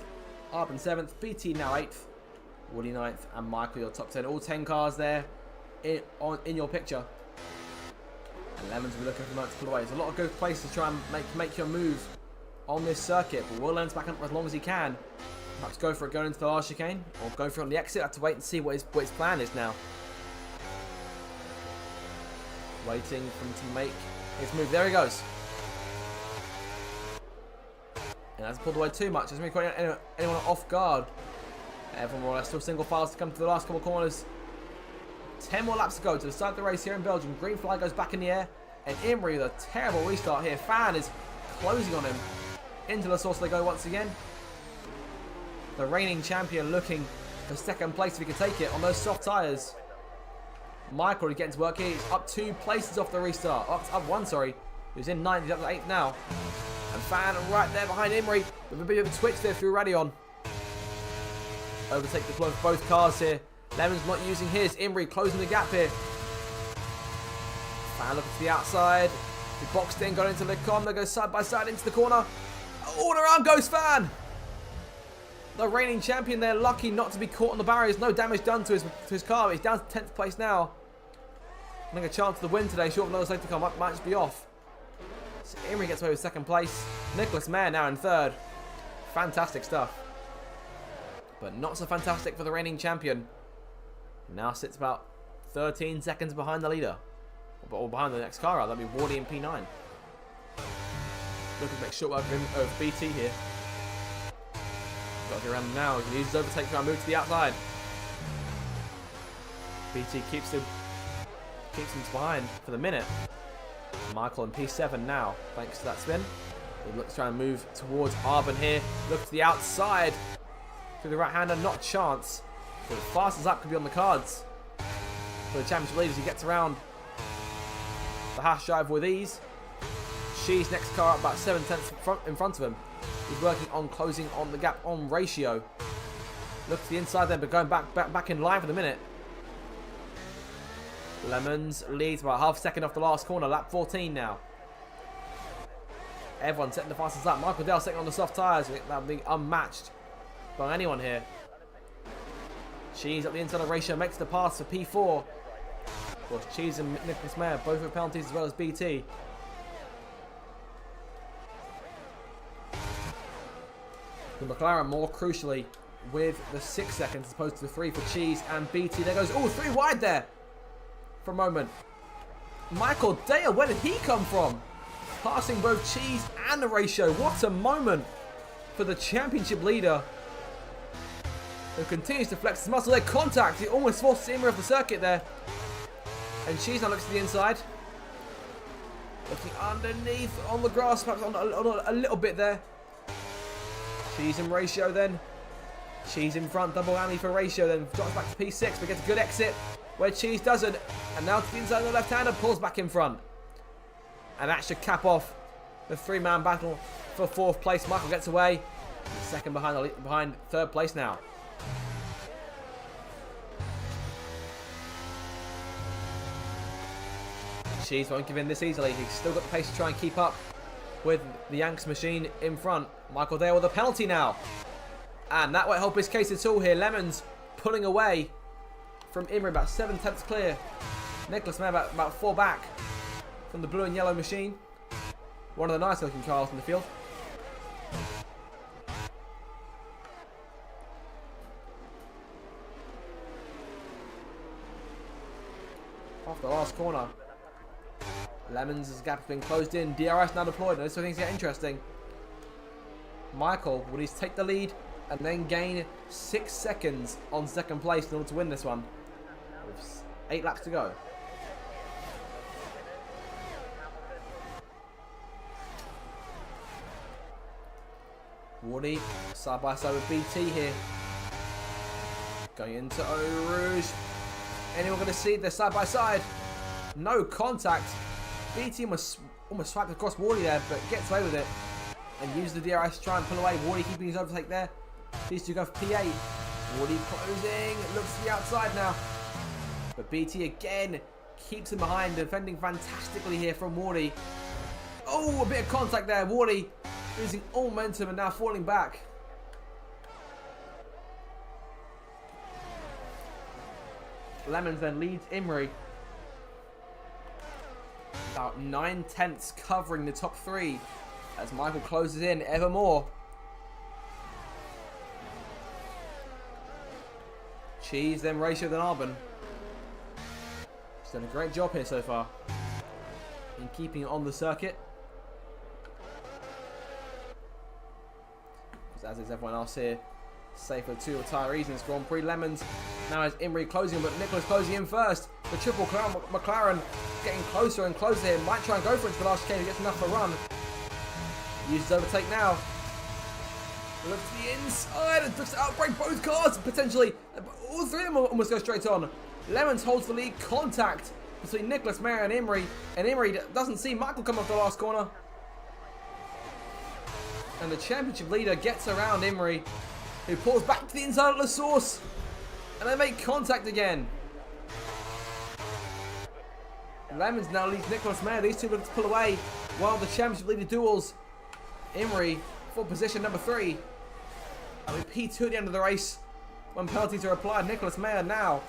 Arb in 7th. BT now 8th. Woody 9th. And Michael your top 10. All 10 cars there in your picture. And Lemons will be looking for the to pull away. There's a lot of good places to try and make your move on this circuit. But Will Lemons back up as long as he can. Perhaps go for it going into the last chicane. Or go for it on the exit. Have to wait and see what his plan is now. Waiting for him to make his move. There he goes. And hasn't pulled away too much. Hasn't really caught anyone off guard. Everyone more or less still single files to come to the last couple of corners. 10 more laps to go to the start of the race here in Belgium. Green flag goes back in the air. And Imrie with a terrible restart here. Fan is closing on him. Into the source they go once again. The reigning champion looking for second place if he can take it on those soft tyres. Michael is getting to work here. He's up 2 places off the restart. Up 1, sorry. He was in 9th, he's up to 8th now. And Fan right there behind Imrie with a bit of a twitch there through Radion. Overtake the flow of both cars here. Lemon's not using his. Imrie closing the gap here. Fan looking to the outside. He boxed in, got into the com. They go side by side into the corner. All around goes Fan. The reigning champion there, lucky not to be caught on the barriers. No damage done to his car. He's down to 10th place now. I think a chance of the win today. Short of another safety car might just be off. So Imrie gets away with 2nd place. Nicholas Mayer now in 3rd. Fantastic stuff. But not so fantastic for the reigning champion. Now sits about 13 seconds behind the leader. Or behind the next car out. That'd be Wardy in P9. Looking to make short work of BT here. Got to go around now. He needs his overtake to move to the outside. BT keeps him behind for the minute. Michael in P7 now, thanks to that spin. He looks to try and move towards Arben here. Look to the outside. Through the right-hander, not a chance. But as fast as that could be on the cards. For the championship leaders, he gets around the hash drive with ease. She's next car up about 7/10 in front of him. He's working on closing on the gap on ratio. Look to the inside then, but going back in line for the minute. Lemons leads about half a second off the last corner, lap 14 now. Everyone setting the fastest lap. Michael Dale second on the soft tyres. I think that would be unmatched by anyone here. Cheese up the inside of ratio makes the pass for P4. Of course, Cheese and Nicholas Mayer both with penalties as well as BT. The McLaren more crucially with the 6 seconds as opposed to the 3 for Cheese and BT. There goes, 3 wide there for a moment. Michael Dale, where did he come from? Passing both Cheese and the ratio. What a moment for the championship leader, who continues to flex his muscle. Their contact, he almost forced Imrie off the circuit there. And Cheese now looks to the inside. Looking underneath on the grass, perhaps on a little bit there. Cheese and ratio then. Cheese in front, double whammy for ratio then. Drops back to P6, but gets a good exit where Cheese doesn't. And now to the inside of the left-hander, pulls back in front. And that should cap off the 3-man battle for 4th place. Michael gets away. Second behind 3rd place now. Cheese won't give in this easily. He's still got the pace to try and keep up with the Yanks machine in front. Michael Dale with a penalty now. And that won't help his case at all here. Lemons pulling away from Imrie, about 7/10 clear. Nicholas Mayer about 4 back from the blue and yellow machine. One of the nice looking cars in the field. Off the last corner. Lemons' gap has been closed in. DRS now deployed. Now this is where things get interesting. Michael will need to take the lead and then gain 6 seconds on second place in order to win this one. With 8 laps to go. Wardy side by side with BT here. Going into Eau Rouge. Anyone going to see they're side by side? No contact. BT almost swiped across Wardy there, but gets away with it. And uses the DRS to try and pull away. Wardy keeping his overtake there. These two go for P8. Wardy closing. Looks to the outside now. But BT again keeps him behind. Defending fantastically here from Wardy. Oh, a bit of contact there. Wardy losing all momentum and now falling back. Lemons then leads Imri. About 9/10 covering the top 3 as Michael closes in ever more. Cheese, then Ratio, then Arbon. He's done a great job here so far in keeping it on the circuit. As is everyone else here, safe for 2 retirees in this Grand Prix. Lemons now has Imri closing, but Nicholas closing in first. The triple McLaren getting closer and closer here. Might try and go for it to the last chicane. He gets enough of a run. Uses overtake now. Looks to the inside and looks to outbrake both cars potentially. All 3 of them almost go straight on. Lemons holds the lead. Contact between Nicholas, Mayer and Imri. And Imri doesn't see Michael come off the last corner. And the championship leader gets around Imri, who pulls back to the inside of the source. And they make contact again. Lemons now leads Nicholas Mayer. These two look to pull away while the championship leader duels. Imri for position number 3. And we P2 at the end of the race when penalties are applied. Nicholas Mayer now.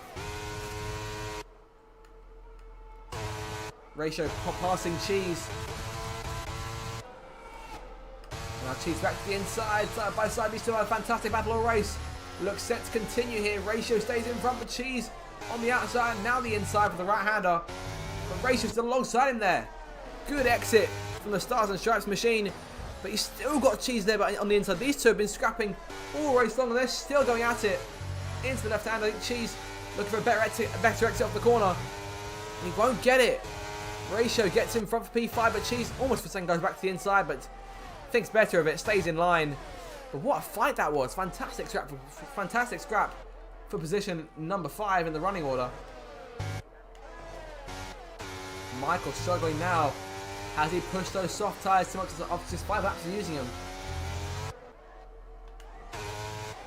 Ratio passing Cheese. Now Cheese back to the inside, side by side. These two have a fantastic battle of race. Looks set to continue here. Ratio stays in front, but Cheese on the outside. Now the inside for the right-hander. But Ratio still alongside him there. Good exit from the Stars and Stripes machine. But he's still got Cheese there but on the inside. These two have been scrapping all race long and they're still going at it. Into the left-hander. I think Cheese looking for a better exit off the corner. And he won't get it. Ratio gets in front for P5, but Cheese almost for a second goes back to the inside, but thinks better of it, stays in line. But what a fight that was. Fantastic scrap for position number 5 in the running order. Michael struggling now. Has he pushed those soft tyres too much? Just 5 laps of using them.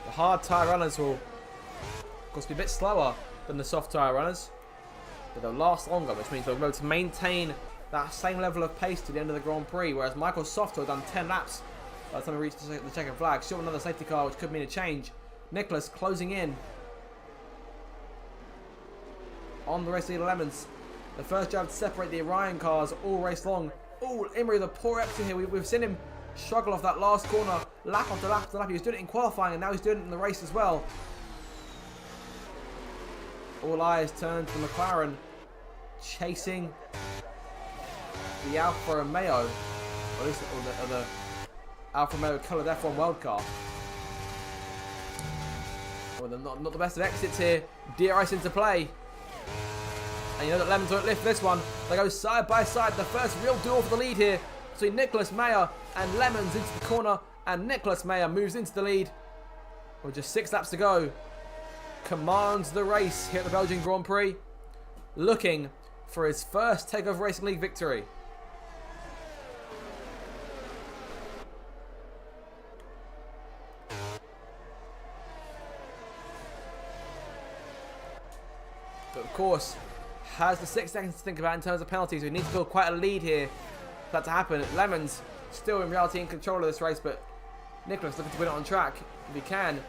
The hard tyre runners will, of course, be a bit slower than the soft tyre runners. But they'll last longer, which means they'll be able to maintain that same level of pace to the end of the Grand Prix, whereas Michael's soft tyre done 10 laps by the time he reached the checkered flag. Short another safety car, which could mean a change. Nicholas closing in on the race leader Lemons. The first drive to separate the Orion cars all race long. Oh, Imri, the poor exit here. We've seen him struggle off that last corner, lap after lap after lap. He was doing it in qualifying, and now he's doing it in the race as well. All eyes turn to the McLaren, chasing the Alfa Romeo, or at least the Alfa Romeo coloured F1 World Car. Well, they're not the best of exits here. DRS into play. And you know that Lemons won't lift this one. They go side by side. The first real duel for the lead here between Nicholas Mayer and Lemons into the corner. And Nicholas Mayer moves into the lead with just 6 laps to go. Commands the race here at the Belgian Grand Prix. Looking for his first TakeOver Racing League victory. But of course, has the 6 seconds to think about in terms of penalties. We need to build quite a lead here for that to happen. Lemons still in reality in control of this race, but Nicholas looking to win it on track if he can,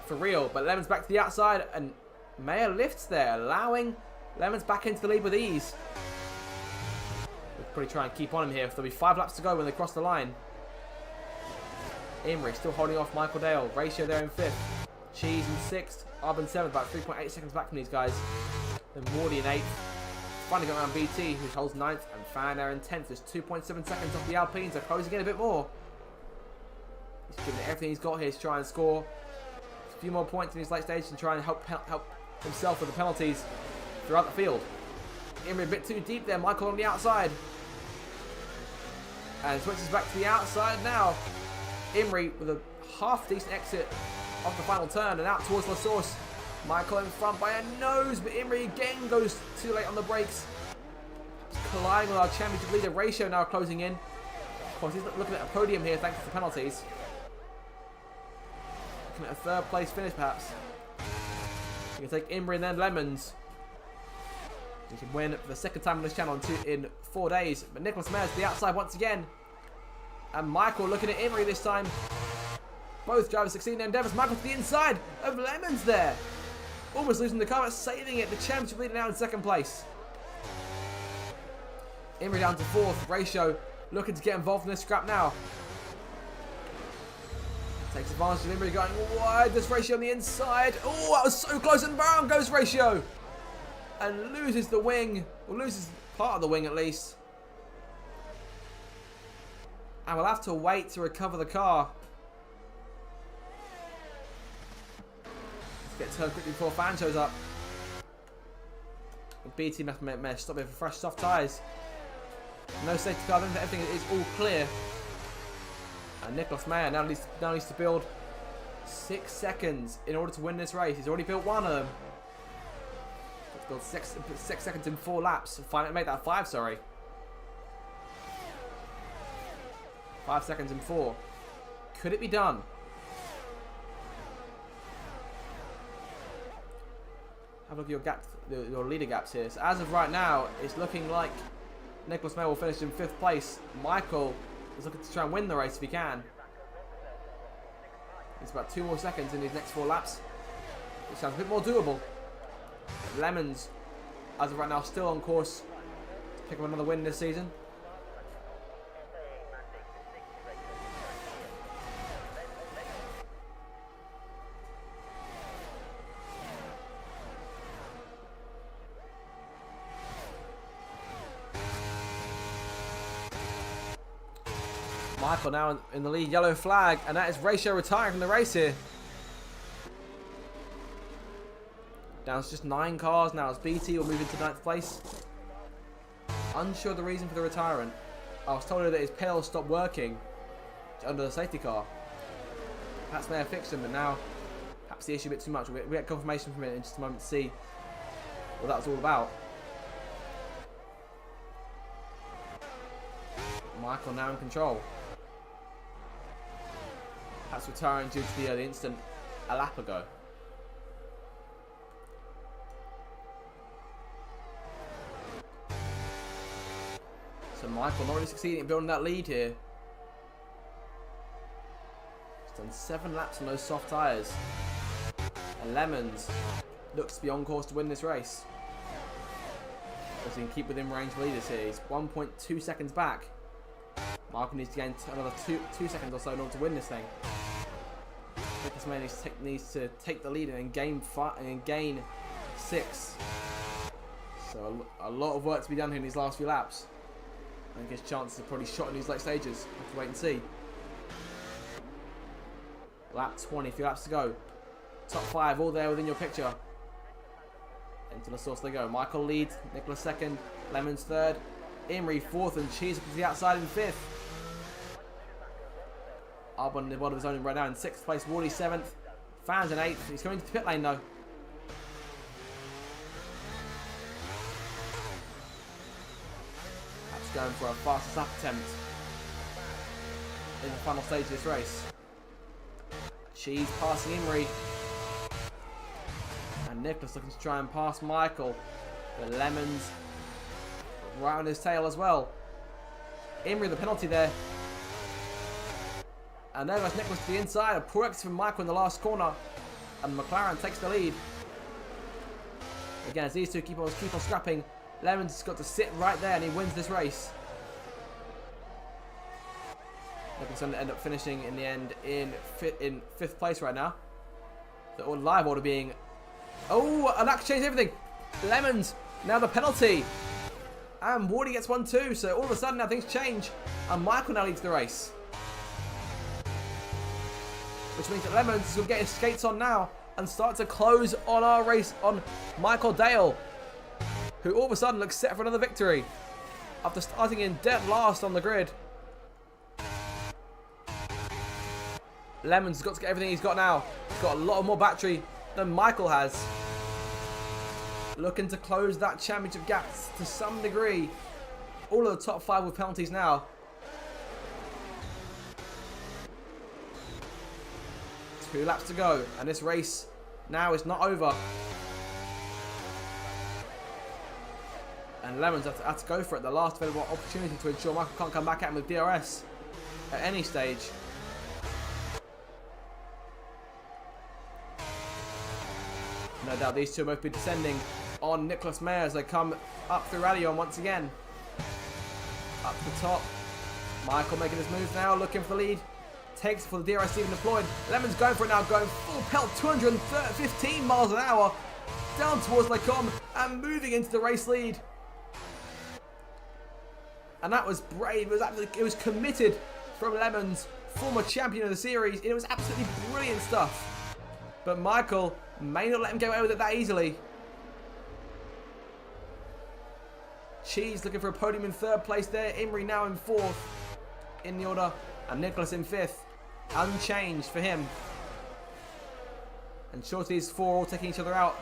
for real. But Lemons back to the outside, and Mayer lifts there, allowing Lemons back into the lead with ease. We'll probably try and keep on him here. There'll be 5 laps to go when they cross the line. Imri still holding off Michael Dale. Ratio there in 5th. Cheese in 6th. Arbon 7th, about 3.8 seconds back from these guys. Then Wardy in 8th. finally got around BT, who holds 9th, and Fan in 10th. There's 2.7 seconds off the Alpines. They're closing in a bit more. He's giving it everything he's got here to try and score a few more points in his late stage and try and help himself with the penalties throughout the field. Imrie a bit too deep there. Michael on the outside. And switches back to the outside now. Imrie with a half decent exit off the final turn and out towards La Source. Michael in front by a nose, but Imrie again goes too late on the brakes. Colliding with our championship leader. Ratio now closing in. Of course, he's looking at a podium here thanks to the penalties. Looking at a third place finish perhaps. You can take Imrie and then Lemons. He can win for the second time on this channel in 4 days. But Nicholas Mayer to the outside once again. And Michael looking at Imrie this time. Both drivers succeeding in their endeavours. Michael to the inside of Lemons there. Almost losing the car, but saving it. The championship leader now in second place. Imrie down to 4th. Ratio looking to get involved in this scrap now. Takes advantage of Imrie going wide. This Ratio on the inside. Oh, that was so close, and Brown goes Ratio. And loses the wing, or loses part of the wing at least. And we'll have to wait to recover the car. Let's get turned quickly before Fan shows up. BT must stop here for fresh soft tyres. No safety car, everything is all clear. And Nicholas Mayer now needs to build 6 seconds in order to win this race. He's already built one of them. Build 6 seconds in 4 laps. Finally make that 5, sorry. 5 seconds in 4. Could it be done? Have a look at your gaps, your leader gaps here. So as of right now, it's looking like Nicholas Mayer will finish in 5th place. Michael is looking to try and win the race if he can. It's about 2 more seconds in these next 4 laps. It sounds a bit more doable. Lemons, as of right now, still on course to pick up another win this season. Michael now in the lead, yellow flag, and that is Ratio retiring from the race here. Down to just 9 cars now as BT will move into 9th place. Unsure the reason for the retirement. I was told that his pedals stopped working under the safety car. Perhaps may have fixed them, but now perhaps the issue a bit too much. We get confirmation from it in just a moment to see what that was all about. Michael now in control. Perhaps retiring due to the incident a lap ago. So Michael not really succeeding in building that lead here. He's done 7 laps on those soft tyres. And Lemons looks to be on course to win this race. As he can keep within range leaders here. He's 1.2 seconds back. Michael needs to gain another 2 seconds or so in order to win this thing. Nicholas Mayer needs to take the lead and gain 6. So a lot of work to be done here in these last few laps. I think his chances are probably shot in these late stages. We'll have to wait and see. Lap 20, a few laps to go. Top 5 all there within your picture. Into the source they go. Michael leads, Nicholas 2nd, Lemons 3rd, Imrie 4th, and Cheese up to the outside in 5th. Albon in the bottom of his own right now in 6th place. Wally 7th. Fans in 8th. He's coming to the pit lane though. Perhaps going for a fastest lap attempt in the final stage of this race. Cheese passing Imrie. And Nicholas looking to try and pass Michael. The Lemons right on his tail as well. Imrie the penalty there. And there goes Nicholas to the inside. A poor exit from Michael in the last corner. And McLaren takes the lead. Again, as these two keep on scrapping, Lemons has got to sit right there and he wins this race. Nicholas going to end up finishing in the end in 5th place right now. The live order being... Oh, and that changed everything. Lemons, now the penalty. And Wardy gets one too. So all of a sudden now things change. And Michael now leads the race. Which means that Lemons is going to get his skates on now and start to close on our race on Michael Dale, who all of a sudden looks set for another victory after starting in dead last on the grid. Lemons has got to get everything he's got now. He's got a lot more battery than Michael has. Looking to close that championship gap to some degree. All of the top 5 with penalties now. Two laps to go, and this race now is not over. And Lemons had to go for it. The last available opportunity to ensure Michael can't come back at him with DRS at any stage. No doubt these two will both be descending on Nicholas Mayer as they come up through Radion once again. Up to the top. Michael making his move now, looking for the lead. Takes for the DRS even deployed. Lemons going for it now, going full pelt, 215 miles an hour. Down towards Lecom and moving into the race lead. And that was brave. It was committed from Lemons, former champion of the series. It was absolutely brilliant stuff. But Michael may not let him get away with it that easily. Cheese looking for a podium in 3rd place there. Imrie now in 4th in the order. And Nicholas in 5th. Unchanged for him. And Shorty's 4 all taking each other out,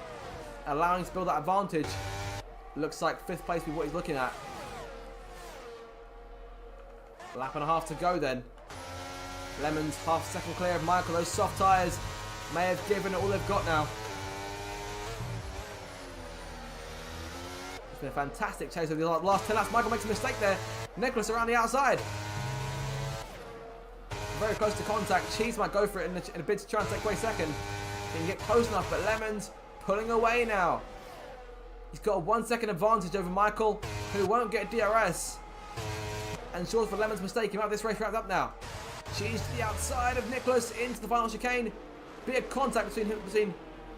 allowing to build that advantage. Looks like 5th place will be what he's looking at. Lap and a half to go then. Lemons half a second clear of Michael. Those soft tyres may have given it all they've got now. It's been a fantastic chase over the last 10 laps. Michael makes a mistake there. Nicholas around the outside. Very close to contact. Cheese might go for it in a bid to try and take away second. He can get close enough, but Lemons pulling away now. He's got a 1 second advantage over Michael, who won't get DRS. And short for Lemons' mistake, he might have this race wrapped up now. Cheese to the outside of Nicholas into the final chicane. Bit of contact between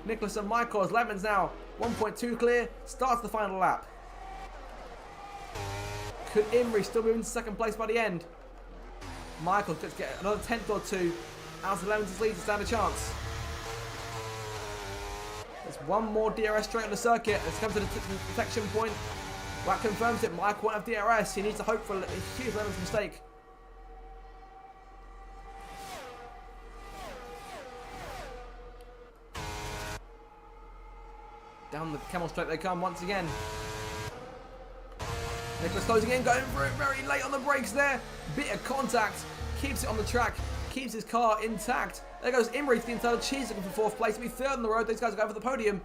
Nicholas and Michael as Lemons now 1.2 clear, starts the final lap. Could Imrie still move into 2nd place by the end? Michael could get another 10th or 2 as Lemons' lead to stand a chance. There's one more DRS straight on the circuit. Let's come to the detection point. That confirms it. Michael won't have DRS. He needs to hope for a huge Lemons mistake. Down the Camel Straight they come once again. Nicholas closing in, going for it very late on the brakes there. Bit of contact, keeps it on the track, keeps his car intact. There goes Imrie to the inside of Cheese looking for 4th place. To be 3rd on the road, these guys are going for the podium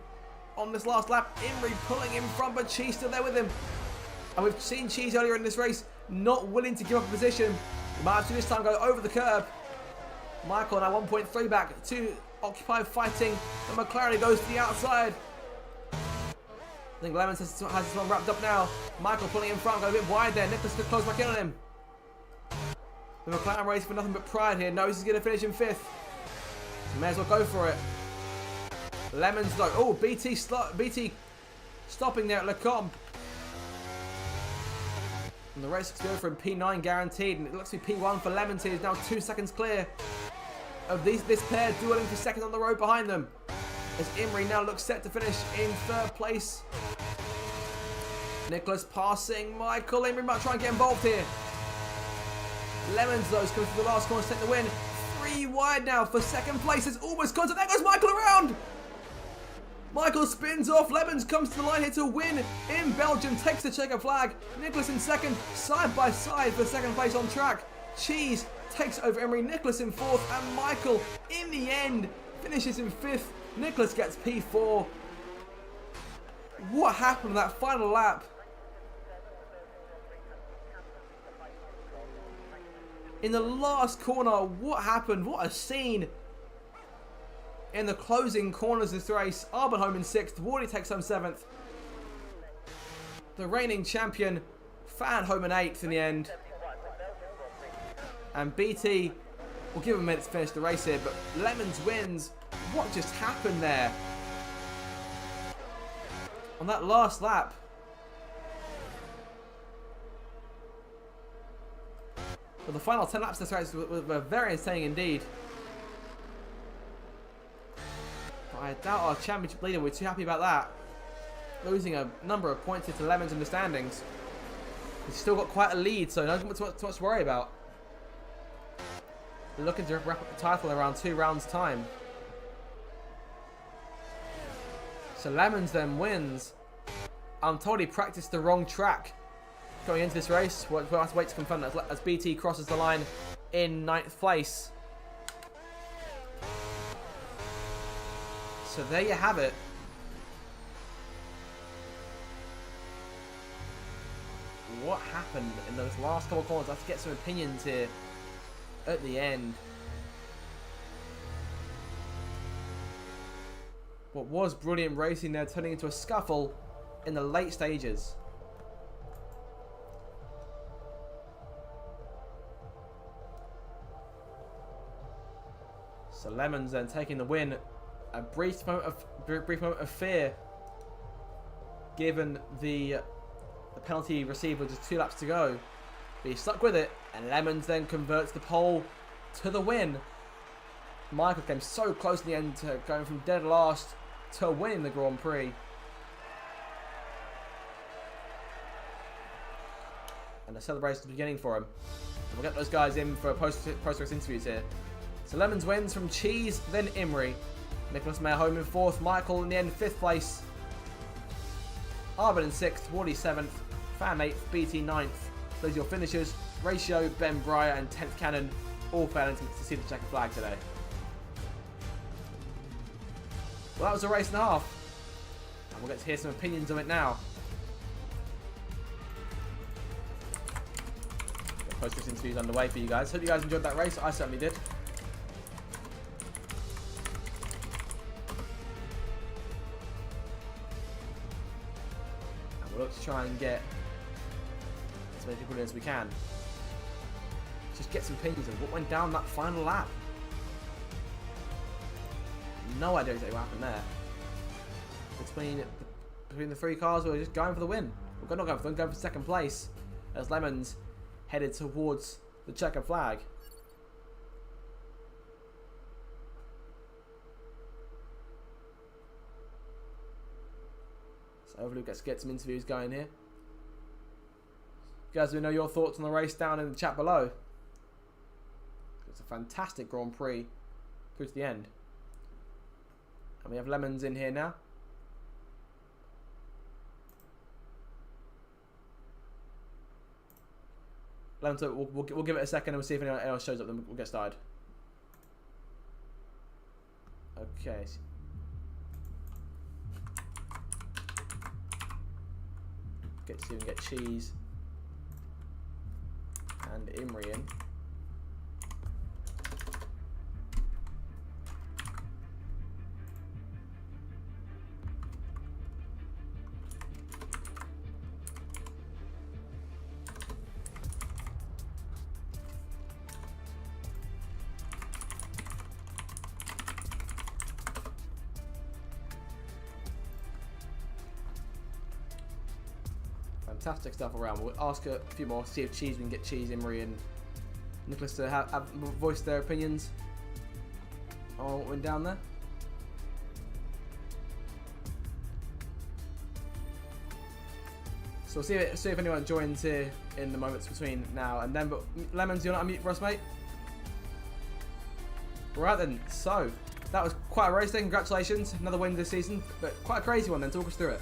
on this last lap. Imrie pulling in front, but Cheese still there with him. And we've seen Cheese earlier in this race not willing to give up a position. He might have to this time go over the curb. Michael now 1.3 back, 2 occupied fighting, and McLaren goes to the outside. I think Lemons has this one wrapped up now. Michael pulling in front, going a bit wide there. Nicholas could close back in on him. The McLaren race for nothing but pride here. Knows he's going to finish in 5th. So may as well go for it. Lemons though. Oh, BT stopping there at Lecom. And the race looks good for him. P9 guaranteed. And it looks to be P1 for Lemons here. He's now 2 seconds clear of this pair dueling for 2nd on the road behind them. As Imrie now looks set to finish in 3rd place. Nicholas passing Michael. Imrie might try and get involved here. Lemons though is coming through the last corner to take the win. 3 wide now for 2nd place. It's almost contact. There goes Michael around. Michael spins off. Lemons comes to the line here to win in Belgium. Takes the checker flag. Nicholas in 2nd. Side by side for 2nd place on track. Cheese takes over Imrie. Nicholas in 4th. And Michael in the end finishes in 5th. Nicholas gets P4. What happened in that final lap? In the last corner, what happened? What a scene. In the closing corners of this race, Arbon home in 6th, Wardy takes home 7th. The reigning champion, Fan home in 8th in the end. And BT will give him a minute to finish the race here, but Lemons wins. What just happened there? On that last lap, Well, the final 10 laps of this race were very entertaining indeed. But I doubt our championship leader will be too happy about that. Losing a number of points into Lemons in the standings. He's still got quite a lead, so not too much to worry about. They're looking to wrap up the title in around 2 rounds' time. So Lemons then wins. I'm told he practiced the wrong track going into this race. We'll have to wait to confirm that as BT crosses the line in 9th place. So there you have it. What happened in those last couple of corners? I have to get some opinions here at the end. What was brilliant racing there turning into a scuffle in the late stages. So Lemons then taking the win. A brief moment of fear, given the penalty received with just 2 laps to go. But he stuck with it, and Lemons then converts the pole to the win. Michael came so close in the end to going from dead last to winning the Grand Prix. And the celebration is beginning for him. And we'll get those guys in for post-race interviews here. So Lemons wins from Cheese, then Imrie. Nicholas Mayer home in 4th. Michael in the end 5th place. Arbin in 6th. Wardy 7th. Fan 8th. BT 9th. Those are your finishers. Ratio, Ben Breyer and 10th Cannon all failing to see the checkered flag today. Well, that was a race and a half. And we'll get to hear some opinions of it now. Post-race interviews underway for you guys. Hope you guys enjoyed that race. I certainly did. And we'll look to try and get as many people in as we can. Just get some opinions of what went down that final lap. No idea exactly what happened there. Between the 3 cars, we were just going for the win. We're not going for the win, going for 2nd place. As Lemons headed towards the checkered flag. So hopefully we get some interviews going here. You guys, we know your thoughts on the race down in the chat below. It's a fantastic Grand Prix through to the end. And we have Lemons in here now. Lemons, we'll give it a second and we'll see if anyone else shows up, then we'll get started. Okay. See if we can get Cheese and Imrie in. Fantastic stuff around. We'll ask a few more, see if we can get Cheese, Imrie and Nicholas to have voice their opinions on what went down there. So we'll see if anyone joins here in the moments between now and then. But Lemons, you're not unmute for us, mate? Right then, so that was quite a race day. Congratulations, another win this season, but quite a crazy one then. Talk us through it.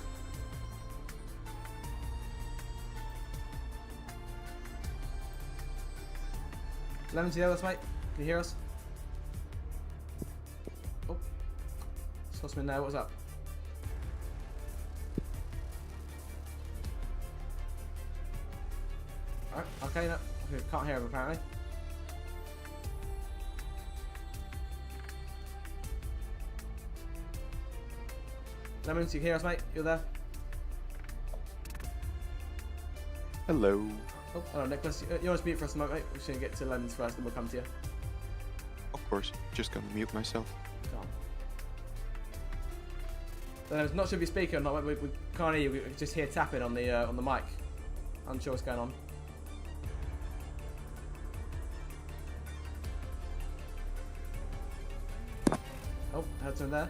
Lemons, you there with us, mate? Can you hear us? Oh, just lost me in there. What's up? Alright, okay, no, okay, can't hear him apparently. Lemons, you hear us, mate? You're there? Hello. Oh, hello, Nicholas. You want to mute for us a moment, mate? We're just going to get to Lemons first, then we'll come to you. Of course, just gonna mute myself. Calm. I'm not sure if you're speaking or not. We can't hear you. We just hear tapping on the mic. Unsure what's going on. Oh, heard some there.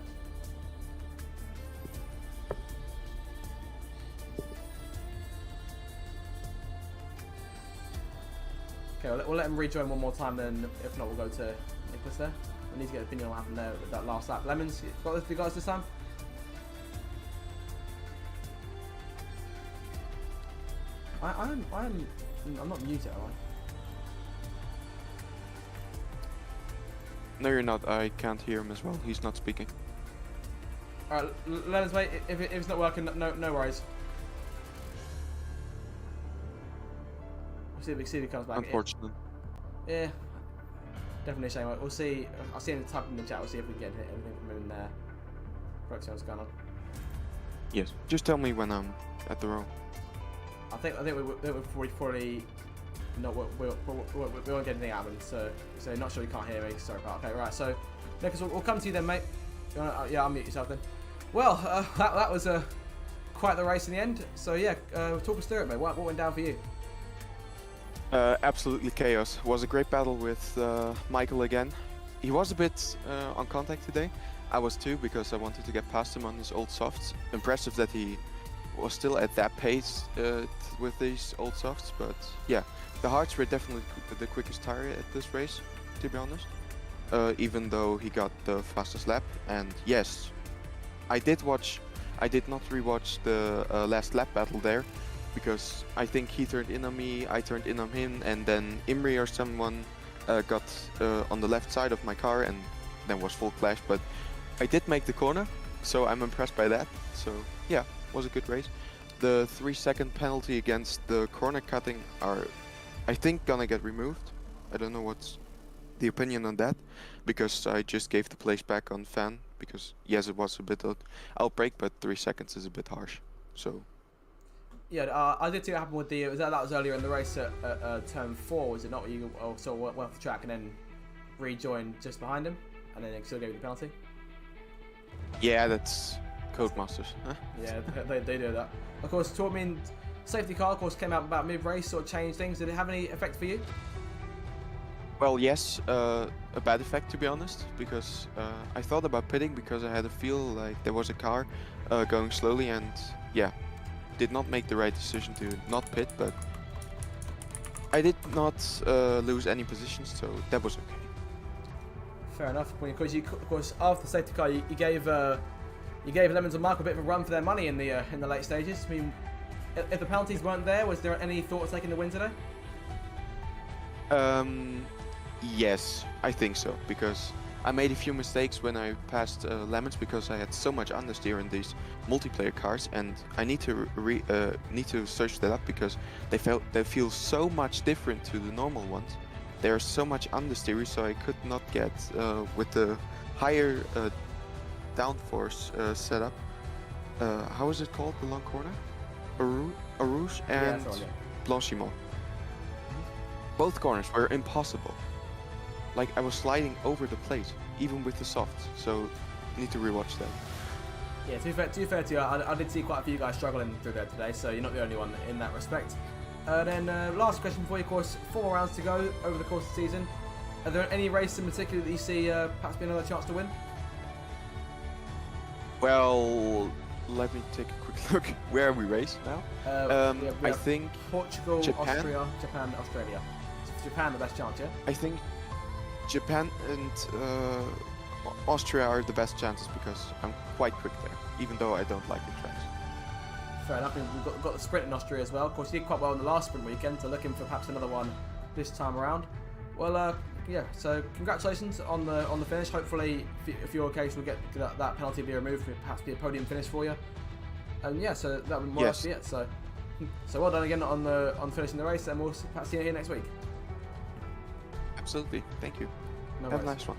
Okay, we'll let him rejoin one more time, then if not, we'll go to Nicholas there. We need to get an opinion on what happened there with that last lap. Lemons, you got this for you guys this time? I'm not muted, am I? No, you're not. I can't hear him as well. He's not speaking. Alright, let us wait. If it's not working, no worries. We'll see if he comes back. Unfortunate. Yeah, definitely a shame. We'll see. I'll see him type in the chat. We'll see if we can get anything from him in there. Correct, what's going on. Yes. Just tell me when I'm at the row. I think we probably no, we won't get anything out of him. So not sure you can't hear me. Sorry about. Okay, right. So Nicholas, we'll come to you then, mate. You wanna, yeah, unmute yourself then. Well, that was quite the race in the end. So yeah, talk us through it, mate. What went down for you? Absolutely chaos. It was a great battle with Michael again. He was a bit on contact today. I was too, because I wanted to get past him on his old softs. Impressive that he was still at that pace with these old softs, but yeah, the hards were definitely the quickest tire at this race, to be honest. Even though he got the fastest lap, and yes, I did not rewatch the last lap battle there, because I think he turned in on me, I turned in on him, and then Imri or someone got on the left side of my car, and then was full clash. But I did make the corner, so I'm impressed by that. So yeah, was a good race. The 3-second penalty against the corner cutting are, I think, gonna get removed. I don't know what's the opinion on that, because I just gave the place back on fan, because yes, it was a bit of outbreak, but 3 seconds is a bit harsh. So yeah, I did see what happened with the that was earlier in the race at turn 4, was it not? Where you also went off the track and then rejoined just behind him, and then they still gave you the penalty. yeah, that's Codemasters, huh? Yeah, they do that. Of course, Tormin safety car, of course, came out about mid-race, sort of changed things. Did it have any effect for you? Well, yes, a bad effect, to be honest, because I thought about pitting, because I had a feel like there was a car going slowly, and yeah, did not make the right decision to not pit, but I did not lose any positions, so that was okay. Fair enough. Of course, after the safety car, you gave Lemons and Michael a bit of a run for their money in the late stages. I mean, if the penalties weren't there, was there any thought of taking the win today? Yes, I think so, because I made a few mistakes when I passed Lemons, because I had so much understeer in these multiplayer cars, and I need to search that up, because they feel so much different to the normal ones. They are so much understeer, so I could not get with the higher downforce setup. How is it called? The long corner? Arouge and Blanchiment. Both corners were impossible. Like, I was sliding over the plate, even with the softs, so need to rewatch that. Yeah, to be fair to you, I did see quite a few guys struggling through there today, so you're not the only one in that respect. Then last question for you, of course, 4 rounds to go over the course of the season. Are there any races in particular that you see perhaps being another chance to win? Well, let me take a quick look. Where are we raced now? I think Portugal, Japan? Austria, Japan, Australia. So Japan the best chance, yeah? I think Japan and Austria are the best chances, because I'm quite quick there, even though I don't like the tracks. Fair enough. We've got the sprint in Austria as well. Of course, you did quite well in the last sprint weekend, so looking for perhaps another one this time around. Well, yeah. So congratulations on the finish. Hopefully, if you're okay, we'll get that penalty be removed, perhaps be a podium finish for you. And yeah, so that would more or less be it. So well done again on finishing the race, and we'll perhaps see you here next week. Absolutely. Thank you. No Have a worries. nice one.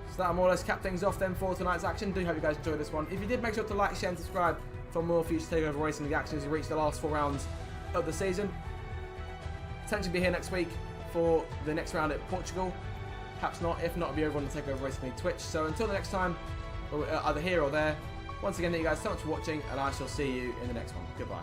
So that'll more or less cap things off then for tonight's action. Do hope you guys enjoyed this one. If you did, make sure to like, share and subscribe for more future TakeOver racing league action as we reach the last 4 rounds of the season. Potentially be here next week for the next round at Portugal. Perhaps not. If not, it'll be over on the TakeOver Racing League Twitch. So until the next time, either here or there, once again, thank you guys so much for watching, and I shall see you in the next one. Goodbye.